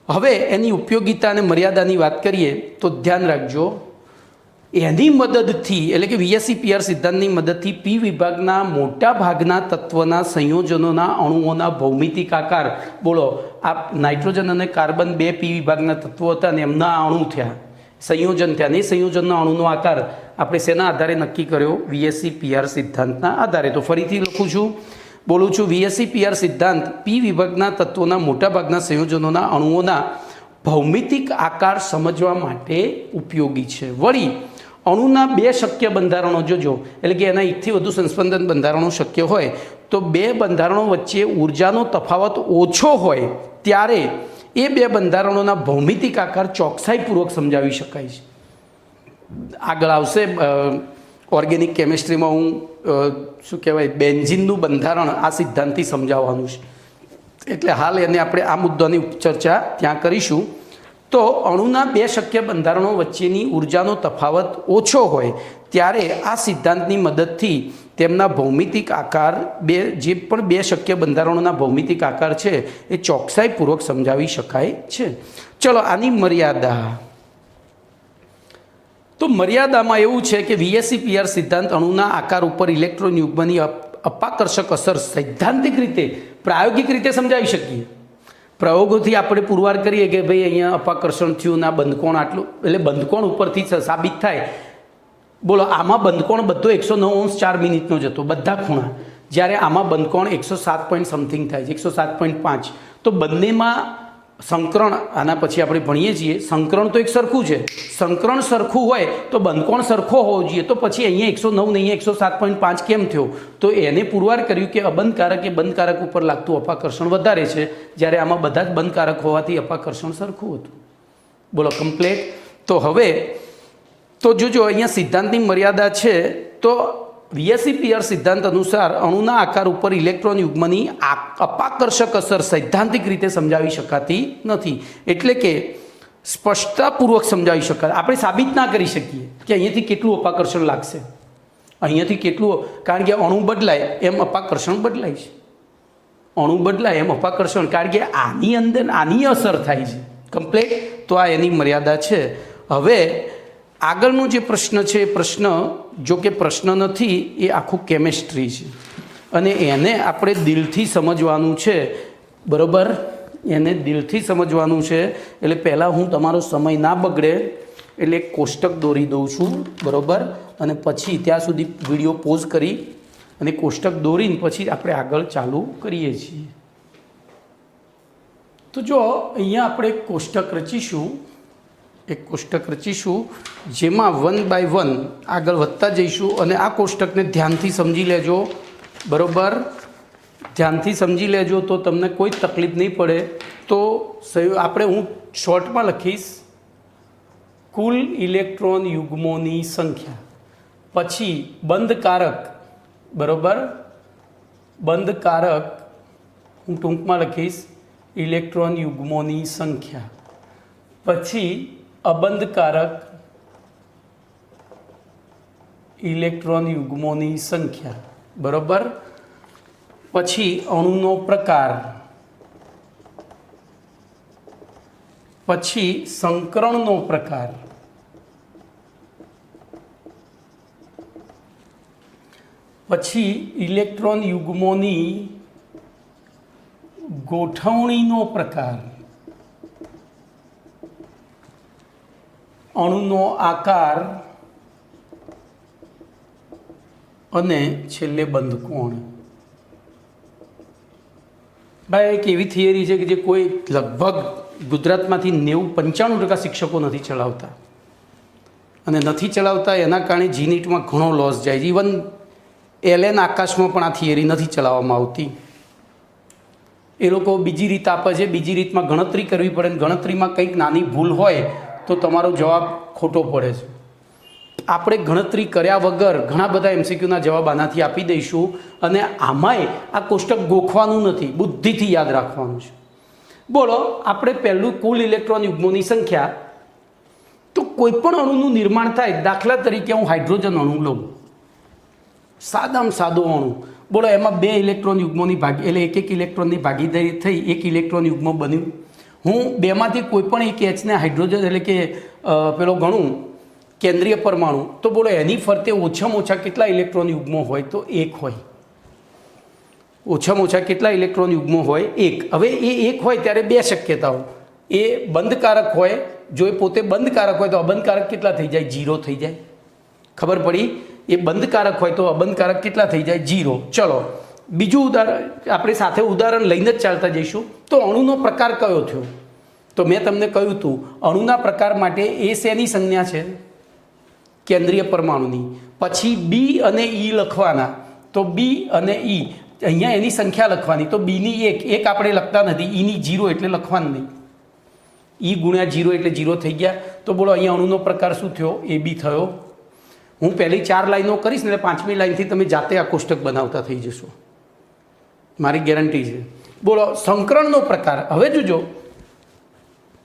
Speaker 1: હવે એની ઉપયોગિતા અને મર્યાદાની વાત કરીએ તો ધ્યાન રાખજો, એની મદદથી એટલે કે VSEPR સિદ્ધાંતની મદદથી P વિભાગના મોટા ભાગના તત્વના સંયોજનોના અણુઓના ભૌમિતિક આકાર, બોલો આ નાઇટ્રોજન અને કાર્બન 2 P વિભાગના તત્વો હતા અને એમના અણુ થયા, સંયોજન થયા, અને એ સંયોજનના અણુનો આકાર આપણે શેના આધારે નક્કી કર્યો? VSEPR સિદ્ધાંતના આધારે. તો ફરીથી બોલું છું VSEPR સિદ્ધાંત P વિભાગના તત્વોના મોટાભાગના સંયોજનોના અણુઓના ભૌમિતિક આકાર સમજવા માટે ઉપયોગી છે. વળી અણુના 2 શક્ય બંધારણો જોજો, એટલે કે એના એકથી વધુ સંસ્પંદન બંધારણો શક્ય હોય તો 2 બંધારણો વચ્ચે ઉર્જાનો તફાવત ઓછો હોય ત્યારે એ 2 બંધારણોના ભૌમિતિક આકાર ચોકસાઈપૂર્વક સમજાવી શકાય છે. આગળ આવશે ઓર્ગેનિક કેમિસ્ટ્રીમાં હું શું કહેવાય બેન્ઝીનનું બંધારણ આ સિદ્ધાંતથી સમજાવવાનું છે, એટલે હાલ એને આપણે આ મુદ્દાની ચર્ચા ત્યાં કરીશું. તો અણુના 2 શક્ય બંધારણો વચ્ચેની ઉર્જાનો તફાવત ઓછો હોય ત્યારે આ સિદ્ધાંતની મદદથી તેમના ભૌમિતિક આકાર જે પણ 2 શક્ય બંધારણોના ભૌમિતિક આકાર છે એ ચોકસાઈપૂર્વક સમજાવી શકાય છે. ચલો આની મર્યાદા. તો મર્યાદામાં એવું છે કે VSEPR સિદ્ધાંત અણુના આકાર ઉપર ઇલેક્ટ્રોન યુગ્મની અપાકર્ષક અસર સૈદ્ધાંતિક રીતે પ્રાયોગિક રીતે સમજાવી શકીએ. પ્રયોગોથી આપણે પુરવાર કરીએ કે ભાઈ અહીંયા અપાકર્ષણ થયું ના બંધકોણ આટલું, એટલે બંધકોણ ઉપરથી સાબિત થાય. બોલો આમાં બંધકોણ બધો 109°4' જ હતો બધા ખૂણા, જ્યારે આમાં બંધકોણ 107 પોઈન્ટ સમથિંગ થાય છે, 107.5. તો બંનેમાં સંકરણ, આના પછી આપણે ભણીએ છીએ સંકરણ તો એક સરખું છે. સંકરણ સરખું હોય તો બંધકોણ સરખો હોવો જોઈએ, તો પછી અહીંયા 109 ને અહીંયા 107.5 કેમ થયો? તો એને પુરવાર કર્યું કે અબંધકારક એ બંધકારક ઉપર લાગતું અપાકર્ષણ વધારે છે, જ્યારે આમાં બધા જ બંધકારક હોવાથી અપાકર્ષણ સરખું હતું. બોલો કમ્પ્લેટ. તો હવે તો જોજો અહીંયા સિદ્ધાંતની મર્યાદા છે. તો વીએસસી પિયર સિદ્ધાંત અનુસાર અણુના આકાર ઉપર ઇલેક્ટ્રોન યુગ્મની અપાકર્ષક અસર સૈદ્ધાંતિક રીતે સમજાવી શકાતી નથી. એટલે કે સ્પષ્ટતાપૂર્વક સમજાવી શકાય, આપણે સાબિત ના કરી શકીએ કે અહીંયાથી કેટલું અપાકર્ષણ લાગશે, અહીંયાથી કેટલું, કારણ કે અણુ બદલાય એમ અપાકર્ષણ બદલાય છે. અણુ બદલાય એમ અપાકર્ષણ, કારણ કે આની અંદર આની અસર થાય છે. કમ્પ્લેટ. તો આ એની મર્યાદા છે. હવે આગળનો જે પ્રશ્ન છે એ પ્રશ્ન, જો કે પ્રશ્ન નથી, એ આખું કેમેસ્ટ્રી છે અને એને આપણે દિલથી સમજવાનું છે. બરાબર, એને દિલથી સમજવાનું છે. એટલે પહેલાં હું તમારો સમય ના બગડે એટલે એક કોષ્ટક દોરી દઉં છું. બરાબર, અને પછી ત્યાં સુધી વિડીયો પોઝ કરી અને કોષ્ટક દોરીને પછી આપણે આગળ ચાલુ કરીએ છીએ. તો જો અહીંયા આપણે એક કોષ્ટક રચીશું, જેમાં 1 by 1 આગળ વધતા જઈશું. અને આ કોષ્ટકને ધ્યાનથી સમજી લેજો. બરાબર, ધ્યાનથી સમજી લેજો તો તમને કોઈ તકલીફ નહીં પડે. તો આપણે હું શોર્ટમાં લખીશ કુલ ઇલેક્ટ્રોન યુગ્મોની સંખ્યા, પછી બંધકારક. બરાબર, બંધકારક હું ટૂંકમાં લખીશ ઇલેક્ટ્રોન યુગ્મોની સંખ્યા, પછી અબંધકારક ઇલેક્ટ્રોન યુગ્મોની સંખ્યા. બરાબર, પછી અણુનો પ્રકાર, પછી સંકરણનો પ્રકાર, પછી ઇલેક્ટ્રોન યુગ્મોની ગોઠવણીનો પ્રકાર, અણુનો આકાર અને છેલ્લે બંધકોણ. ભાઈ એક એવી થિયરી છે કે જે કોઈ લગભગ ગુજરાતમાંથી 95% શિક્ષકો નથી ચલાવતા, અને નથી ચલાવતા એના કારણે જીનીટમાં ઘણો લોસ જાય છે. ઇવન એલએન આકાશમાં પણ આ થિયરી નથી ચલાવવામાં આવતી. એ લોકો બીજી રીત આપે છે, બીજી રીતમાં ગણતરી કરવી પડે, અને ગણતરીમાં કંઈક નાની ભૂલ હોય તો તમારો જવાબ ખોટો પડે છે. આપણે ગણતરી કર્યા વગર ઘણા બધા એમસીક્યુના જવાબ આનાથી આપી દઈશું. અને આમાંય આ કોષ્ટક ગોખવાનું નથી, બુદ્ધિથી યાદ રાખવાનું છે. બોલો, આપણે પહેલું કુલ ઇલેક્ટ્રોન યુગ્મોની સંખ્યા. તો કોઈ પણ અણુનું નિર્માણ થાય, દાખલા તરીકે હું હાઇડ્રોજન અણુ લઉં, સાદામાં સાદો અણુ. બોલો, એમાં 2 ઇલેક્ટ્રોન યુગ્મોની એટલે એક ઇલેક્ટ્રોનની ભાગીદારી થઈ, 1 ઇલેક્ટ્રોન યુગ્મ બન્યું. હું બેમાંથી કોઈ પણ એક એચને હાઇડ્રોજન એટલે કે પેલો ગણું કેન્દ્રીય પરમાણુ, તો બોલો એની ફરતે ઓછામાં ઓછા કેટલા ઇલેક્ટ્રોન યુગ્મો હોય? તો 1 હોય. ઓછામાં ઓછા કેટલા ઇલેક્ટ્રોન યુગ્મો હોય? 1. હવે એ 1 હોય ત્યારે 2 શક્યતાઓ. એ બંધકારક હોય, જો એ પોતે બંધકારક હોય તો અબંધકારક કેટલા થઈ જાય? 0 થઈ જાય. ખબર પડી? એ બંધકારક હોય તો અબંધકારક કેટલા થઈ જાય? 0. ચલો બીજું ઉદાહરણ, આપણે સાથે ઉદાહરણ લઈને જ ચાલતા જઈશું. તો અણુનો પ્રકાર કયો થયો? તો મેં તમને કહ્યું હતું અણુના પ્રકાર માટે એ શેની સંજ્ઞા છે? કેન્દ્રીય પરમાણુની. પછી બી અને ઈ લખવાના. તો બી અને ઈ અહીંયા એની સંખ્યા લખવાની. તો બીની 1 આપણે લખતા નથી, ઈની 0 એટલે લખવાનું નહીં. ઈ ગુણ્યા 0 એટલે 0 થઈ ગયા. તો બોલો અહીંયા અણુનો પ્રકાર શું થયો? એ બી થયો. હું પહેલી 4 લાઈનો કરીશ ને 5મી લાઈનથી તમે જાતે આ કોષ્ટક બનાવતા થઈ જશો, મારી ગેરંટી છે. બોલો સંકરણનો પ્રકાર. હવે જોજો,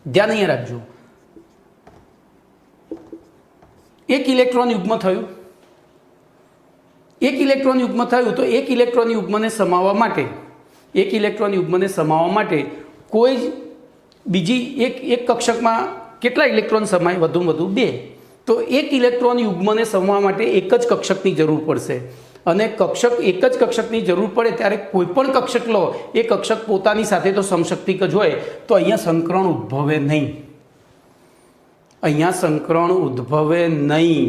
Speaker 1: ધ્યાન અહીંયા રાખજો. 1 ઇલેક્ટ્રોન યુગ્મ થયું. 1 ઇલેક્ટ્રોન યુગ્મ થયું તો 1 ઇલેક્ટ્રોન યુગ્મને સમાવવા માટે, 1 ઇલેક્ટ્રોન યુગ્મને સમાવવા માટે કોઈ બીજી એક કક્ષકમાં કેટલા ઇલેક્ટ્રોન સમાય? વધુમાં વધુ 2. તો 1 ઇલેક્ટ્રોન યુગ્મને સમાવવા માટે એક જ કક્ષકની જરૂર પડશે. અને કક્ષક એક જ કક્ષકની જરૂર પડે ત્યારે કોઈ પણ કક્ષક લો, એ કક્ષક પોતાની સાથે તો સમશક્તિક જ હોય, તો અહીંયા સંકરણ ઉદ્ભવે નહીં. અહીંયા સંકરણ ઉદ્ભવે નહીં,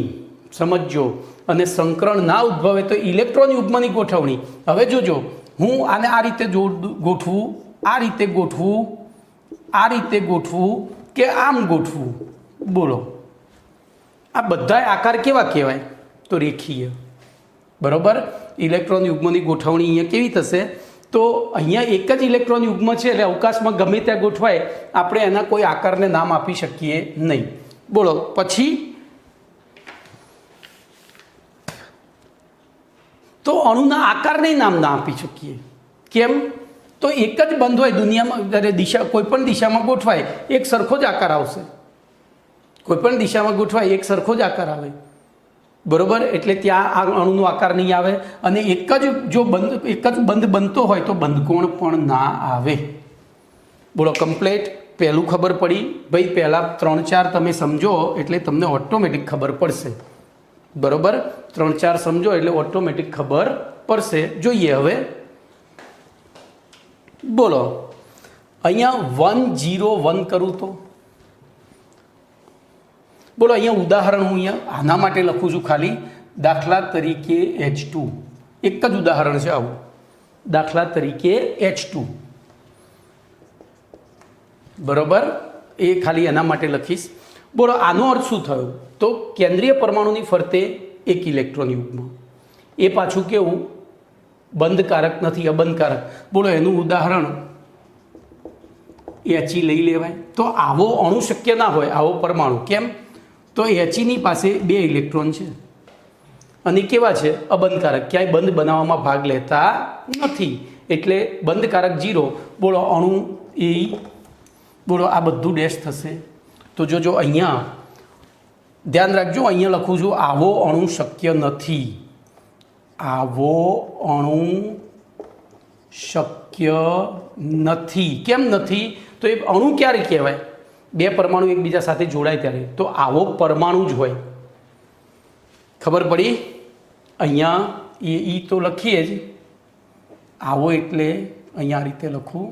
Speaker 1: સમજજો. અને સંકરણ ના ઉદ્ભવે તો ઇલેક્ટ્રોન યુગ્મની ગોઠવણી. હવે જોજો, હું આને આ રીતે ગોઠવું, આ રીતે ગોઠવું, આ રીતે ગોઠવું કે આમ ગોઠવું, બોલો આ બધા આકાર કેવા કહેવાય? તો રેખીય. બરોબર. ઇલેક્ટ્રોન યુગ્મની ગોઠવણી અહીંયા કેવી થશે? તો અહીંયા એક જ ઇલેક્ટ્રોન યુગ્મ છે એટલે અવકાશમાં ગમે ત્યાં ગોઠવાય, આપણે એના કોઈ આકારને નામ આપી શકીએ નહીં. બોલો પછી તો અણુના આકારને નામ ના આપી શકીએ. કેમ? તો એક જ બંધ હોય દુનિયામાં, જ્યારે દિશા કોઈ પણ દિશામાં ગોઠવાય એક સરખો જ આકાર આવશે. કોઈ પણ દિશામાં ગોઠવાય એક સરખો જ આકાર આવે. બરોબર. એટલે ત્યાં આ અણુનો આકાર નહીં આવે. અને એક જ બંધ બનતો હોય તો બંધકોણ પણ ના આવે. બોલો કમ્પ્લેટ. પહેલું ખબર પડી ભાઈ, પહેલાં 3-4 તમે સમજો એટલે તમને ઓટોમેટિક ખબર પડશે. બરોબર. 3-4 સમજો એટલે ઓટોમેટિક ખબર પડશે. જોઈએ હવે. બોલો અહીંયા 1 0 1 કરું તો બોલો અહીંયા ઉદાહરણ હું અહીંયા આના માટે લખું છું ખાલી. દાખલા તરીકે H2, એક જ ઉદાહરણ છે આવું. દાખલા તરીકે H2. બરોબર. એ ખાલી એના માટે લખીશ. બોલો આનો અર્થ શું થયો? તો કેન્દ્રીય પરમાણુની ફરતે એક ઇલેક્ટ્રોન યુગ્મ. એ પાછું કેવું? બંધકારક નથી, અબંધકારક. બોલો એનું ઉદાહરણ He લઈ લેવાય. તો આવો અણુ શક્ય ના હોય, આવો પરમાણુ. કેમ? તો Heની પાસે 2 ઇલેક્ટ્રોન છે અને કેવા છે? અબંધકારક. ક્યાંય બંધ બનાવવામાં ભાગ લેતા નથી, એટલે બંધકારક 0. બોલો અણુ E. બોલો આ બધું ડેશ થશે. તો જો અહીંયા ધ્યાન રાખજો, અહીંયા લખું છું આવો અણુ શક્ય નથી. આવો અણુ શક્ય નથી. કેમ નથી? તો એ અણુ ક્યારે કહેવાય? 2 પરમાણુ એકબીજા સાથે જોડાય ત્યારે. તો આવો પરમાણુ જ હોય. ખબર પડી? અહીંયા એ તો લખીએ જ. આવો એટલે અહીંયા આ રીતે લખું.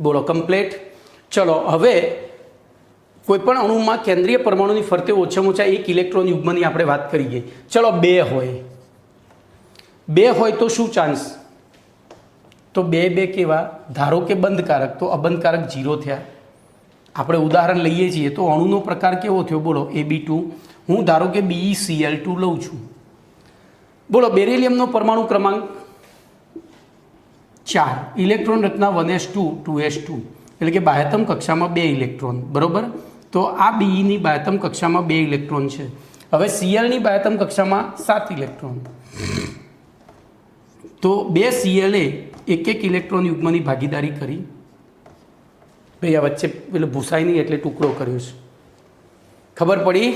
Speaker 1: બોલો કમ્પ્લેટ. ચલો હવે કોઈ પણ અણુમાં કેન્દ્રીય પરમાણુની ફરતે ઓછામાં ઓછા એક ઇલેક્ટ્રોન યુગ્મની આપણે વાત કરીએ. ચલો 2 હોય. 2 હોય તો શું ચાન્સ? તો 2 કેવા? ધારો કે બંધકારક, તો અબંધકારક 0 થયા. આપણે ઉદાહરણ લઈએ છીએ તો અણુનો પ્રકાર કેવો થયો? બોલો Ab2. હું ધારો કે BeCl2 લઉં છું. બોલો બેરિલિયમનો પરમાણુ ક્રમાંક 4, ઇલેક્ટ્રોન રચના 1s2 2s2, એટલે કે બાહ્યતમ કક્ષામાં 2 ઇલેક્ટ્રોન. બરોબર. તો આ Beની બાહ્યતમ કક્ષામાં 2 ઇલેક્ટ્રોન છે. હવે Clની બાહ્યતમ કક્ષામાં 7 ઇલેક્ટ્રોન. તો 2 Cl એક ઇલેક્ટ્રોન યુગ્મની ભાગીદારી કરી. ભાઈ આ વચ્ચે પેલો ભૂસાય નહીં એટલે ટુકડો કર્યો છે. ખબર પડી?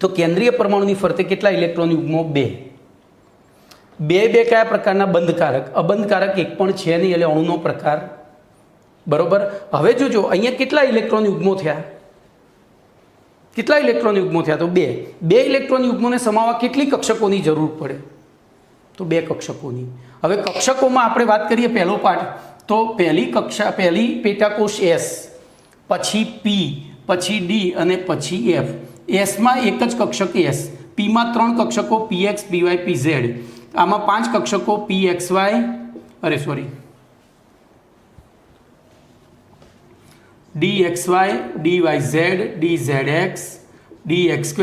Speaker 1: તો કેન્દ્રીય પરમાણુની ફરતે કેટલા ઇલેક્ટ્રોન યુગ્મો? 2. 2 કયા પ્રકારના? બંધકારક. અબંધકારક એક પણ છે નહીં, એટલે અણુનો પ્રકાર. બરોબર. હવે જોજો અહીંયા કેટલા ઇલેક્ટ્રોન યુગ્મો થયા? કેટલા ઇલેક્ટ્રોન યુગ્મો થયા? તો 2. 2 ઇલેક્ટ્રોન યુગ્મોને સમાવવા કેટલી કક્ષકોની જરૂર પડે? તો 2 કક્ષકોની. હવે કક્ષકોમાં આપણે વાત કરીએ પહેલો પાઠ, તો પહેલી પેટાકોષ S, પછી P, પછી D અને પછી F. Sમાં એક જ કક્ષક S, Pમાં 3 કક્ષકો PX, PY, PZ. આમાં 5 કક્ષકો PXY, DXY, DYZ, DZX, DX2,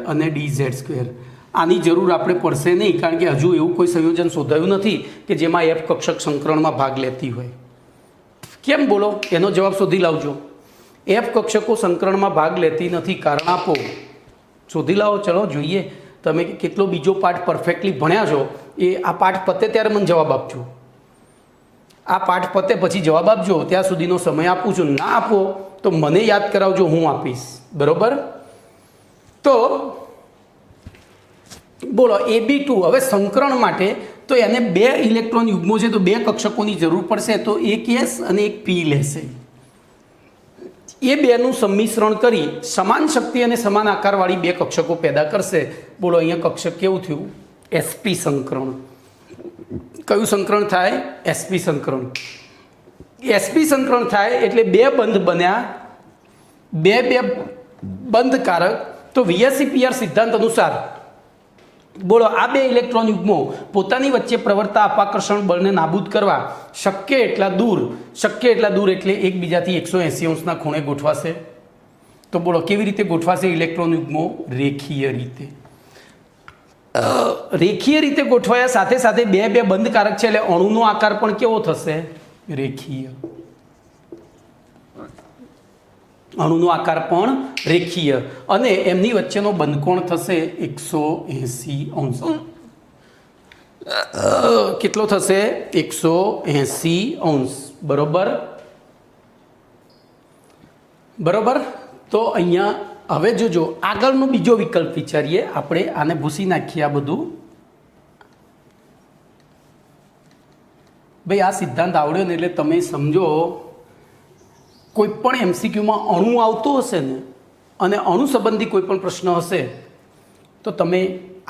Speaker 1: અને DZ2. આની જરૂર આપણે પડશે નહીં, કારણ કે હજુ એવું કોઈ સંયોજન શોધાયું નથી કે જેમાં F કક્ષક સંકરણમાં ભાગ લેતી હોય. કેમ? બોલો એનો જવાબ શોધી લાવજો. F કક્ષકો સંકરણમાં ભાગ લેતી નથી, કારણ આપો. શોધી લાવો. ચલો જોઈએ તમે કેટલો બીજો પાઠ પરફેક્ટલી ભણ્યા છો. એ આ પાઠ પતે ત્યારે મને જવાબ આપજો. આ પાઠ પતે પછી જવાબ આપજો. ત્યાં સુધીનો સમય આપું છું. ના આપો તો મને યાદ કરાવજો, હું આપીશ. બરોબર. તો બોલો Ab2. હવે સંકરણ માટે તો એને 2 ઇલેક્ટ્રોન યુગ્મો છે, તો 2 કક્ષકોની જરૂર પડશે. તો એક S અને એક P લેશે. એ બેનું સંમિશ્રણ કરી સમાન શક્તિ અને સમાન આકારવાળી બે કક્ષકો પેદા કરશે. બોલો અહીંયા કક્ષક કેવું થયું? એસપી સંકરણ. કયું સંકરણ થાય? એસપી સંકરણ. એસપી સંકરણ થાય એટલે બે બંધ બન્યા, બે બંધકારક. તો VSEPR સિદ્ધાંત અનુસાર બોલો આ બે ઇલેક્ટ્રોન યુગ્મો પોતાની વચ્ચે પ્રવર્તા અપાકર્ષણ બળને નાબૂદ કરવા શક્ય એટલા દૂર એટલે એકબીજાથી 180 અંશના ખૂણે ગોઠવાશે. તો બોલો કેવી રીતે ગોઠવાશે ઇલેક્ટ્રોન યુગ્મો? રેખીય રીતે. રેખીય રીતે ગોઠવાયા સાથે સાથે બે બંધકારક છે એટલે અણુનો આકાર પણ કેવો થશે? રેખીય. અણુનો આકાર પણ રેખીય અને એમની વચ્ચેનો બંધકોણ થશે 180 અંશ. કેટલો થશે? 180 અંશ. બરોબર. તો અહીંયા હવે જોજો આગળનો બીજો વિકલ્પ વિચારીએ આપણે. આને ભૂસી નાખીએ. આ બધું ભાઈ આ સિદ્ધાંત આવડ્યો ને એટલે તમે સમજો કોઈ પણ MCQમાં અણુ આવતો હશે ને અને અણુ સંબંધી કોઈ પણ પ્રશ્ન હશે તો તમે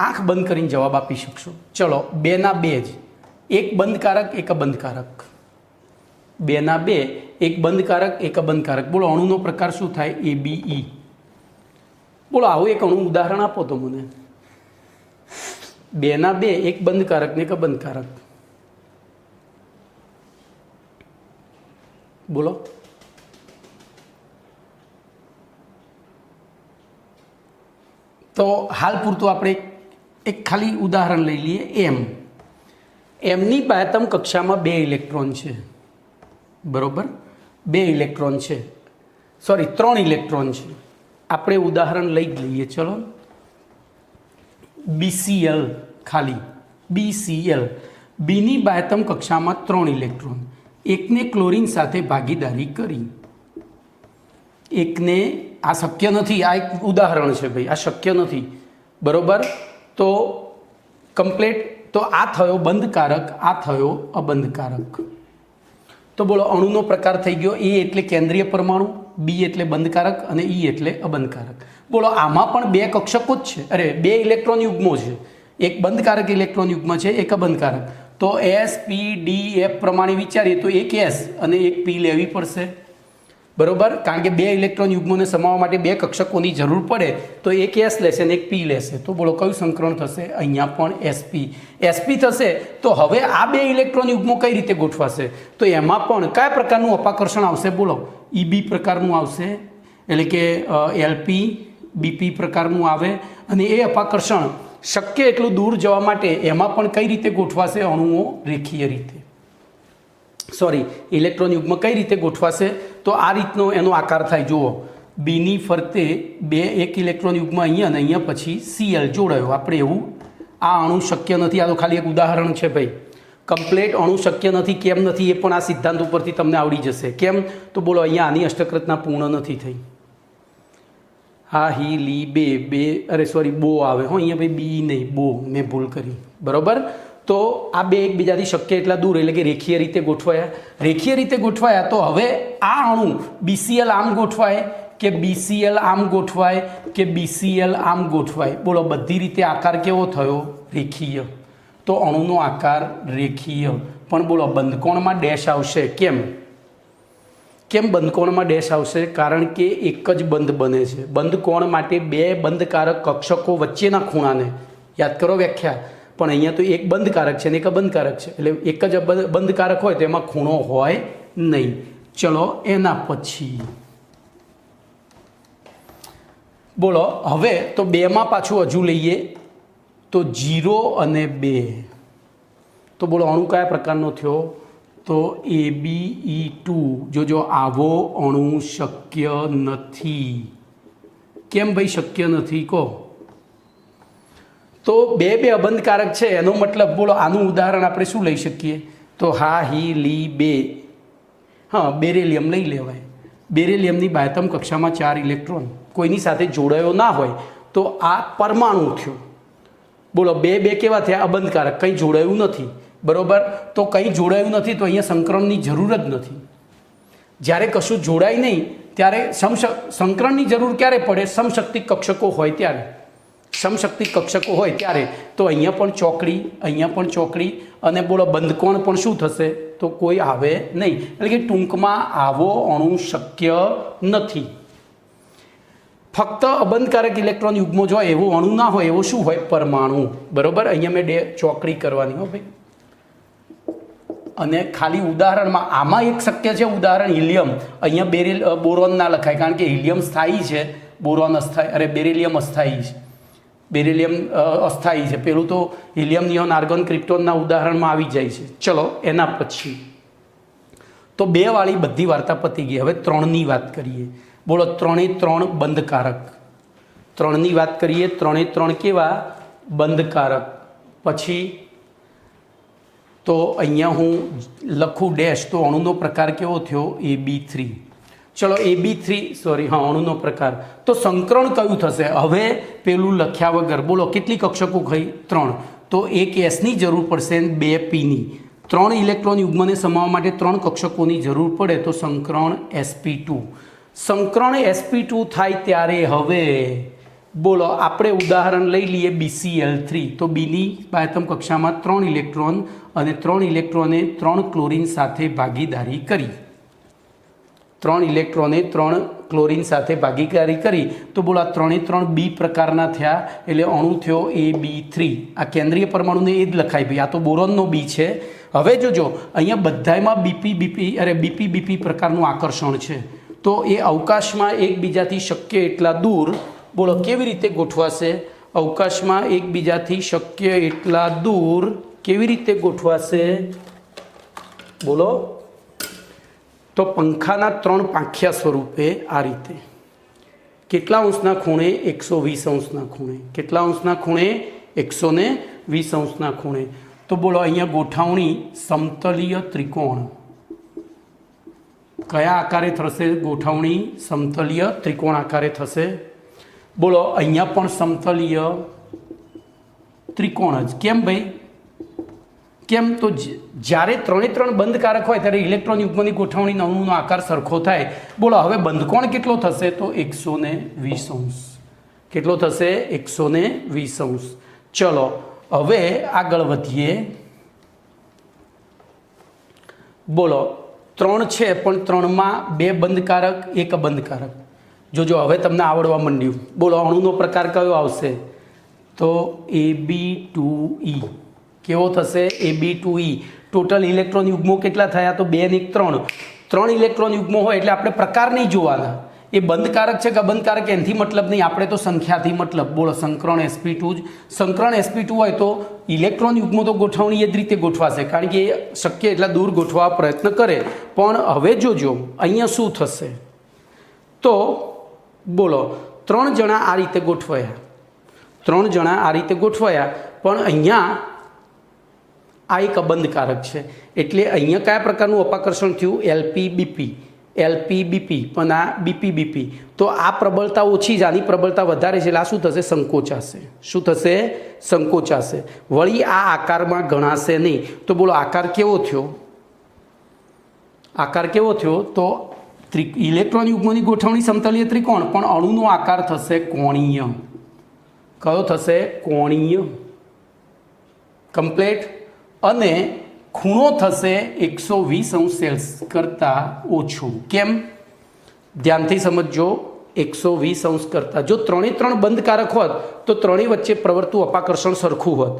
Speaker 1: આંખ બંધ કરીને જવાબ આપી શકશો. ચલો 2 ના 2 જ, એક બંધકારક એક અબંધકારક. 2 ના 2, એક બંધકારક એક અબંધકારક. બોલો અણુનો પ્રકાર શું થાય? ABE. બોલો આવું એક અણુ ઉદાહરણ આપો તો મને. 2 ના 2, એક બંધકારક ને એક અબંધકારક. બોલો. તો હાલ પૂરતું આપણે એક ખાલી ઉદાહરણ લઈ લઈએ. એમની બાહ્યતમ કક્ષામાં 2 ઇલેક્ટ્રોન છે. બરોબર, 2 ઇલેક્ટ્રોન છે, સોરી 3 ઇલેક્ટ્રોન છે. આપણે ઉદાહરણ લઈ જ લઈએ. ચલો BCl, ખાલી BCl. બીની બાહ્યતમ કક્ષામાં 3 ઇલેક્ટ્રોન. એકને ક્લોરીન સાથે ભાગીદારી કરી. એકને, આ શક્ય નથી, આ એક ઉદાહરણ છે ભાઈ, આ શક્ય નથી. બરોબર. તો કમ્પ્લેટ. તો આ થયો બંધકારક, આ થયો અબંધકારક. તો બોલો અણુનો પ્રકાર થઈ ગયો. A એટલે કેન્દ્રીય પરમાણુ, B એટલે બંધકારક અને E એટલે અબંધકારક. બોલો આમાં પણ 2 કક્ષકો જ છે, અરે 2 ઇલેક્ટ્રોન યુગ્મો છે. એક બંધકારક ઇલેક્ટ્રોન યુગ્મ છે, એક અબંધકારક. તો S P D F પ્રમાણે વિચારીએ તો એક S અને એક P લેવી પડશે. બરોબર, કારણ કે 2 ઇલેક્ટ્રોન યુગ્મોને સમાવવા માટે 2 કક્ષકોની જરૂર પડે. તો એક S લેશે અને એક P લેશે. તો બોલો કયું સંકરણ થશે? અહીંયા પણ SP થશે. તો હવે આ 2 ઇલેક્ટ્રોન યુગ્મો કઈ રીતે ગોઠવાશે? તો એમાં પણ કયા પ્રકારનું અપાકર્ષણ આવશે? બોલો EB પ્રકારનું આવશે, એટલે કે LP BP પ્રકારનું આવે. અને એ અપાકર્ષણ શક્ય એટલું દૂર જવા માટે એમાં પણ કઈ રીતે ગોઠવાશે? અણુઓ રેખીય રીતે, સોરી ઇલેક્ટ્રોન યુગ્મ કઈ રીતે ગોઠવાશે? તો આ રીતનો એનો આકાર થાય. જુઓ બીની ફરતે 1 ઇલેક્ટ્રોન યુગ્મ અહીંયા અને અહીંયા પછી Cl જોડાયો. આપણે એવું આ અણુ શક્ય નથી. આ તો ખાલી એક ઉદાહરણ છે ભાઈ. કમ્પ્લેટ અણુ શક્ય નથી. કેમ નથી એ પણ આ સિદ્ધાંત ઉપરથી તમને આવડી જશે. કેમ? તો બોલો અહીંયા આની અષ્ટક પૂર્ણ નથી થઈ. હા હી લી બે અરે સોરી બો આવે હો, અહીંયા ભાઈ બી નહીં બો, મેં ભૂલ કરી. બરોબર. તો આ 2 એકબીજાથી શક્ય એટલા દૂર, એટલે કે રેખીય રીતે ગોઠવાયા. રેખીય રીતે ગોઠવાયા તો હવે આ અણુ BCl આમ ગોઠવાય કે BCl આમ ગોઠવાય કે BCl આમ ગોઠવાય. બોલો બધી રીતે આકાર કેવો થયો? રેખીય. તો અણુનો આકાર રેખીય. પણ બોલો બંધકોણમાં ડેશ આવશે. કેમ બંધકોણમાં ડેશ આવશે? કારણ કે એક જ બંધ બને છે. બંધકોણ માટે 2 બંધકારક કક્ષકો વચ્ચેના ખૂણાને યાદ કરો વ્યાખ્યા. પણ અહીંયા તો એક બંધકારક છે ને એક અબંધકારક છે, એટલે એક જ બંધકારક હોય તો એમાં ખૂણો હોય નહીં. ચલો એના પછી બોલો હવે તો 2માં પાછું હજુ લઈએ તો 0 અને 2. તો બોલો અણુ કયા પ્રકારનો થયો? તો ABE2. જોજો આવો અણુ શક્ય નથી. કેમ ભાઈ શક્ય નથી કહો? તો 2 અબંધકારક છે, એનો મતલબ બોલો આનું ઉદાહરણ આપણે શું લઈ શકીએ? તો હા હી લી 2. હા બેરેલિયમ લઈ લેવાય. બેરેલિયમની બાહ્યતમ કક્ષામાં 4 ઇલેક્ટ્રોન, કોઈની સાથે જોડાયો ના હોય તો આ પરમાણુ થયો. બોલો 2 કેવા થયા? અબંધકારક, કંઈ જોડાયું નથી. બરોબર. તો કંઈ જોડાયું નથી તો અહીંયા સંકરણની જરૂર જ નથી. જ્યારે કશું જોડાય નહીં ત્યારે સંકરણની જરૂર ક્યારે પડે? સમશક્તિ કક્ષકો હોય ત્યારે. સમશક્તિ કક્ષકો હોય ત્યારે. તો અહીંયા પણ ચોકડી, અહીંયા પણ ચોકડી, અને બોલો બંધકોણ પણ શું થશે? તો કોઈ આવે નહીં. એટલે કે ટૂંકમાં આવો અણુ શક્ય નથી. ફક્ત અબંધકારક ઇલેક્ટ્રોન યુગ્મો જો હોય એવો અણુ ના હોય, એવો શું હોય? પરમાણુ. બરોબર. અહીંયા મેં ચોકડી કરવાની હો ભાઈ. અને ખાલી ઉદાહરણમાં આમાં એક શક્ય છે ઉદાહરણ હિલિયમ. અહીંયા બોરોન ના લખાય, કારણ કે હિલિયમ સ્થાયી છે, બોરોન અસ્થાયી, અરે બેરિલિયમ અસ્થાયી છે. બેરિલિયમ અસ્થાયી છે. પેલું તો હિલિયમ, નિયોન, આર્ગોન, ક્રિપ્ટોનના ઉદાહરણમાં આવી જાય છે. ચલો એના પછી તો 2 વાળી બધી વાર્તા પતી ગઈ. હવે 3ની વાત કરીએ. બોલો 3 બંધકારક. 3ની વાત કરીએ. 3 કેવા? બંધકારક. પછી તો અહીંયા હું લખું ડેશ, તો અણુનો પ્રકાર કેવો થયો? AB3. ચલો AB3, સોરી, હા, અણુનો પ્રકાર. તો સંકરણ કયું થશે? હવે પેલું લખ્યા વગર બોલો કેટલી કક્ષકો થઈ? 3. તો એક Sની જરૂર પડશે, 2 Pની. 3 ઇલેક્ટ્રોન યુગ્મને સમાવવા માટે 3 કક્ષકોની જરૂર પડે, તો સંકરણ sp2. સંકરણ sp2 થાય ત્યારે હવે બોલો આપણે ઉદાહરણ લઈ લઈએ BCl3. તો બીની બાહ્યતમ કક્ષામાં 3 ઇલેક્ટ્રોન અને 3 ઇલેક્ટ્રોને 3 ક્લોરીન સાથે ભાગીદારી કરી. 3 ઇલેક્ટ્રોને 3 ક્લોરીન સાથે ભાગીદારી કરી. તો બોલો આ 3 B પ્રકારના થયા, એટલે અણુ થયો AB3. આ કેન્દ્રીય પરમાણુને એ જ લખાય ભાઈ, આ તો બોરોનનો B છે. હવે જોજો અહીંયા બધામાં BP પ્રકારનું આકર્ષણ છે. તો એ અવકાશમાં એકબીજાથી શક્ય એટલા દૂર બોલો કેવી રીતે ગોઠવાશે? અવકાશમાં એકબીજાથી શક્ય એટલા દૂર કેવી રીતે ગોઠવાશે? બોલો. તો પંખાના 3 પાંખિયા સ્વરૂપે આ રીતે. કેટલા અંશના ખૂણે? 120 અંશના ખૂણે. કેટલા અંશના ખૂણે? 120 અંશના ખૂણે. તો બોલો અહીંયા ગોઠવણી સમતલીય ત્રિકોણ. કયા આકારે થશે ગોઠવણી? સમતલીય ત્રિકોણ આકારે થશે. બોલો અહીંયા પણ સમતલીય ત્રિકોણ જ. કેમ ભાઈ? કેમ? તો જ્યારે 3 બંધકારક હોય ત્યારે ઇલેક્ટ્રોન યુગ્મની ગોઠવણી અણુનો આકાર સરખો થાય. બોલો હવે બંધકોણ કેટલો થશે? તો 120 અંશ. કેટલો થશે? 120 અંશ. ચલો હવે આગળ વધીએ. બોલો 3 છે, પણ 3માં 2 બંધકારક, 1 અબંધકારક. જોજો હવે તમને આવડવા માંડ્યું. બોલો અણુનો પ્રકાર કયો આવશે? તો AB2E. કેવો થશે? AB2E. ટોટલ ઇલેક્ટ્રોન યુગ્મો કેટલા થયા? તો 2 ને 1 3. 3 ઇલેક્ટ્રોન યુગ્મો હોય એટલે આપણે પ્રકાર નહીં જોવાના. એ બંધકારક છે કે અબંધકારક એનાથી મતલબ નહીં, આપણે તો સંખ્યાથી મતલબ. બોલો સંકરણ sp2 જ. સંકરણ sp2 હોય તો ઇલેક્ટ્રોન યુગ્મો તો ગોઠવણી એ જ રીતે ગોઠવાશે, કારણ કે એ શક્ય એટલા દૂર ગોઠવા પ્રયત્ન કરે. પણ હવે જોજો અહીંયા શું થશે? તો બોલો 3 જણા આ રીતે ગોઠવાયા. 3 જણા આ રીતે ગોઠવાયા, પણ અહીંયા આ એક અબંધકારક છે. એટલે અહીંયા કયા પ્રકારનું અપાકર્ષણ થયું? LPBP. પણ આ BP. તો આ પ્રબળતા ઓછી છે, આની પ્રબળતા વધારે છે, એટલે આ શું થશે? સંકોચાશે. શું થશે? સંકોચાશે. વળી આ આકારમાં ગણાશે નહીં. તો બોલો આકાર કેવો થયો? આકાર કેવો થયો? તો ઇલેક્ટ્રોન યુગ્મોની ગોઠવણી સમતલીય ત્રિકોણ, પણ અણુનો આકાર થશે કોણીય. કયો થશે? કોણીય. કમ્પ્લેટ. અને ખૂણો થશે 120 અંશ સેલ્સિયસ કરતાં ઓછો. કેમ? ધ્યાનથી સમજજો. 120 અંશ કરતાં. જો 3 બંધકારક હોત તો 3 વચ્ચે પ્રવર્તું અપાકર્ષણ સરખું હોત.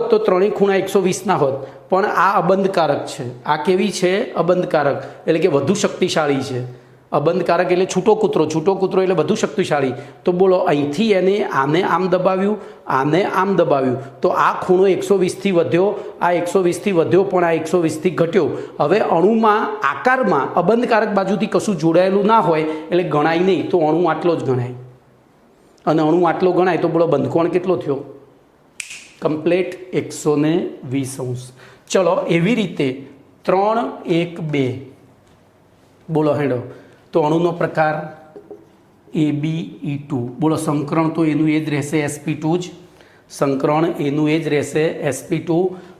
Speaker 1: તો 3 ખૂણા 120ના હોત. પણ આ અબંધકારક છે. આ કેવી છે? અબંધકારક. એટલે કે વધુ શક્તિશાળી છે. અબંધકારક એટલે છૂટો કૂતરો એટલે વધુ શક્તિશાળી. તો બોલો અહીંથી એને આને આમ દબાવ્યું, આને આમ દબાવ્યું, તો આ ખૂણો 120થી વધ્યો, આ 120થી વધ્યો, પણ આ 120થી ઘટ્યો. હવે અણુમાં આકારમાં અબંધકારક બાજુથી કશું જોડાયેલું ના હોય એટલે ગણાય નહીં. તો અણુ આટલો જ ગણાય. અને અણુ આટલો ગણાય તો બોલો બંધકોણ કેટલો થયો? કમ્પ્લેટ 120 અંશ. ચલો એવી રીતે 3 1 2. બોલો હેડો. તો અણુનો પ્રકાર ABE2. બોલો સંકરણ તો એનું એ જ રહેશે, sp2 જ. સંકરણ એનું એ જ રહેશે, sp2.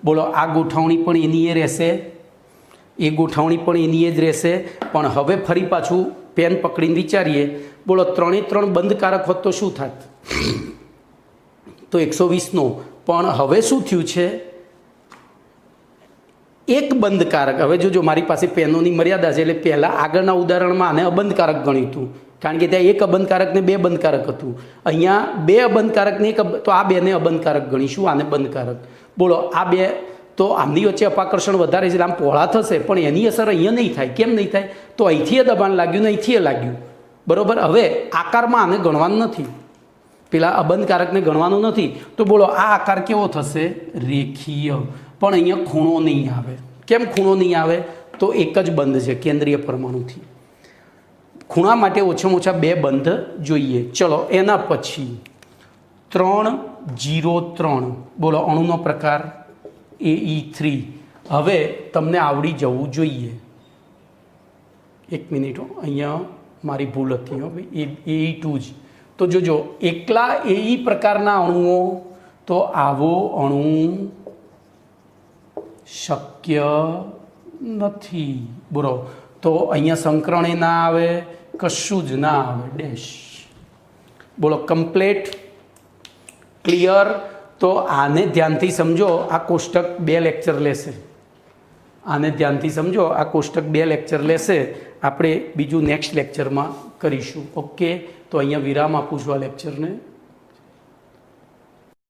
Speaker 1: બોલો આ ગોઠવણી પણ એની એ રહેશે, એ ગોઠવણી પણ એની એ જ રહેશે. પણ હવે ફરી પાછું પેન પકડીને વિચારીએ, બોલો 3 બંધ કારક હોત તો શું થાત? તો 120નો. પણ હવે શું થયું છે? એક બંધકારક. હવે જોજો, મારી પાસે પેનોની મર્યાદા છે, એટલે પહેલાં આગળના ઉદાહરણમાં આને અબંધકારક ગણ્યું હતું, કારણ કે ત્યાં એક અબંધકારક ને 2 બંધકારક હતું. અહીંયા 2 અબંધકારકને એક, તો આ 2ને અબંધકારક ગણીશું, આને બંધકારક. બોલો આ 2, તો આમની વચ્ચે અપાકર્ષણ વધારે છે, આમ પહોળા થશે, પણ એની અસર અહીંયા નહીં થાય. કેમ નહીં થાય? તો અહીંથી દબાણ લાગ્યું ને અહીંથી લાગ્યું, બરાબર. હવે આકારમાં આને ગણવાનું નથી, પેલા અબંધકારકને ગણવાનું નથી. તો બોલો આ આકાર કેવો થશે? રેખીય. પણ અહીંયા ખૂણો નહીં આવે. કેમ ખૂણો નહીં આવે? તો એક જ બંધ છે કેન્દ્રીય પરમાણુથી. ખૂણા માટે ઓછામાં ઓછા 2 બંધ જોઈએ. ચલો એના પછી 303. બોલો અણુનો પ્રકાર AE3. હવે તમને આવડી જવું જોઈએ. એક મિનિટ, અહીંયા મારી ભૂલ હતી હો ભાઈ, AE2 જ. તો જોજો, એકલા AE પ્રકારના અણુઓ, તો આવો અણુ શક્ય નથી. બોલો, તો અહીંયા સંકરણે ના આવે, કશું જ ના આવે, ડેશ. બોલો કમ્પ્લેટ, ક્લિયર? તો આને ધ્યાનથી સમજો, આ કોષ્ટક 2 લેક્ચર લેશે. આને ધ્યાનથી સમજો, આ કોષ્ટક 2 લેક્ચર લેશે. આપણે બીજું નેક્સ્ટ લેક્ચરમાં કરીશું. ઓકે, તો અહીંયા વિરામ આપું છું આ લેક્ચરને.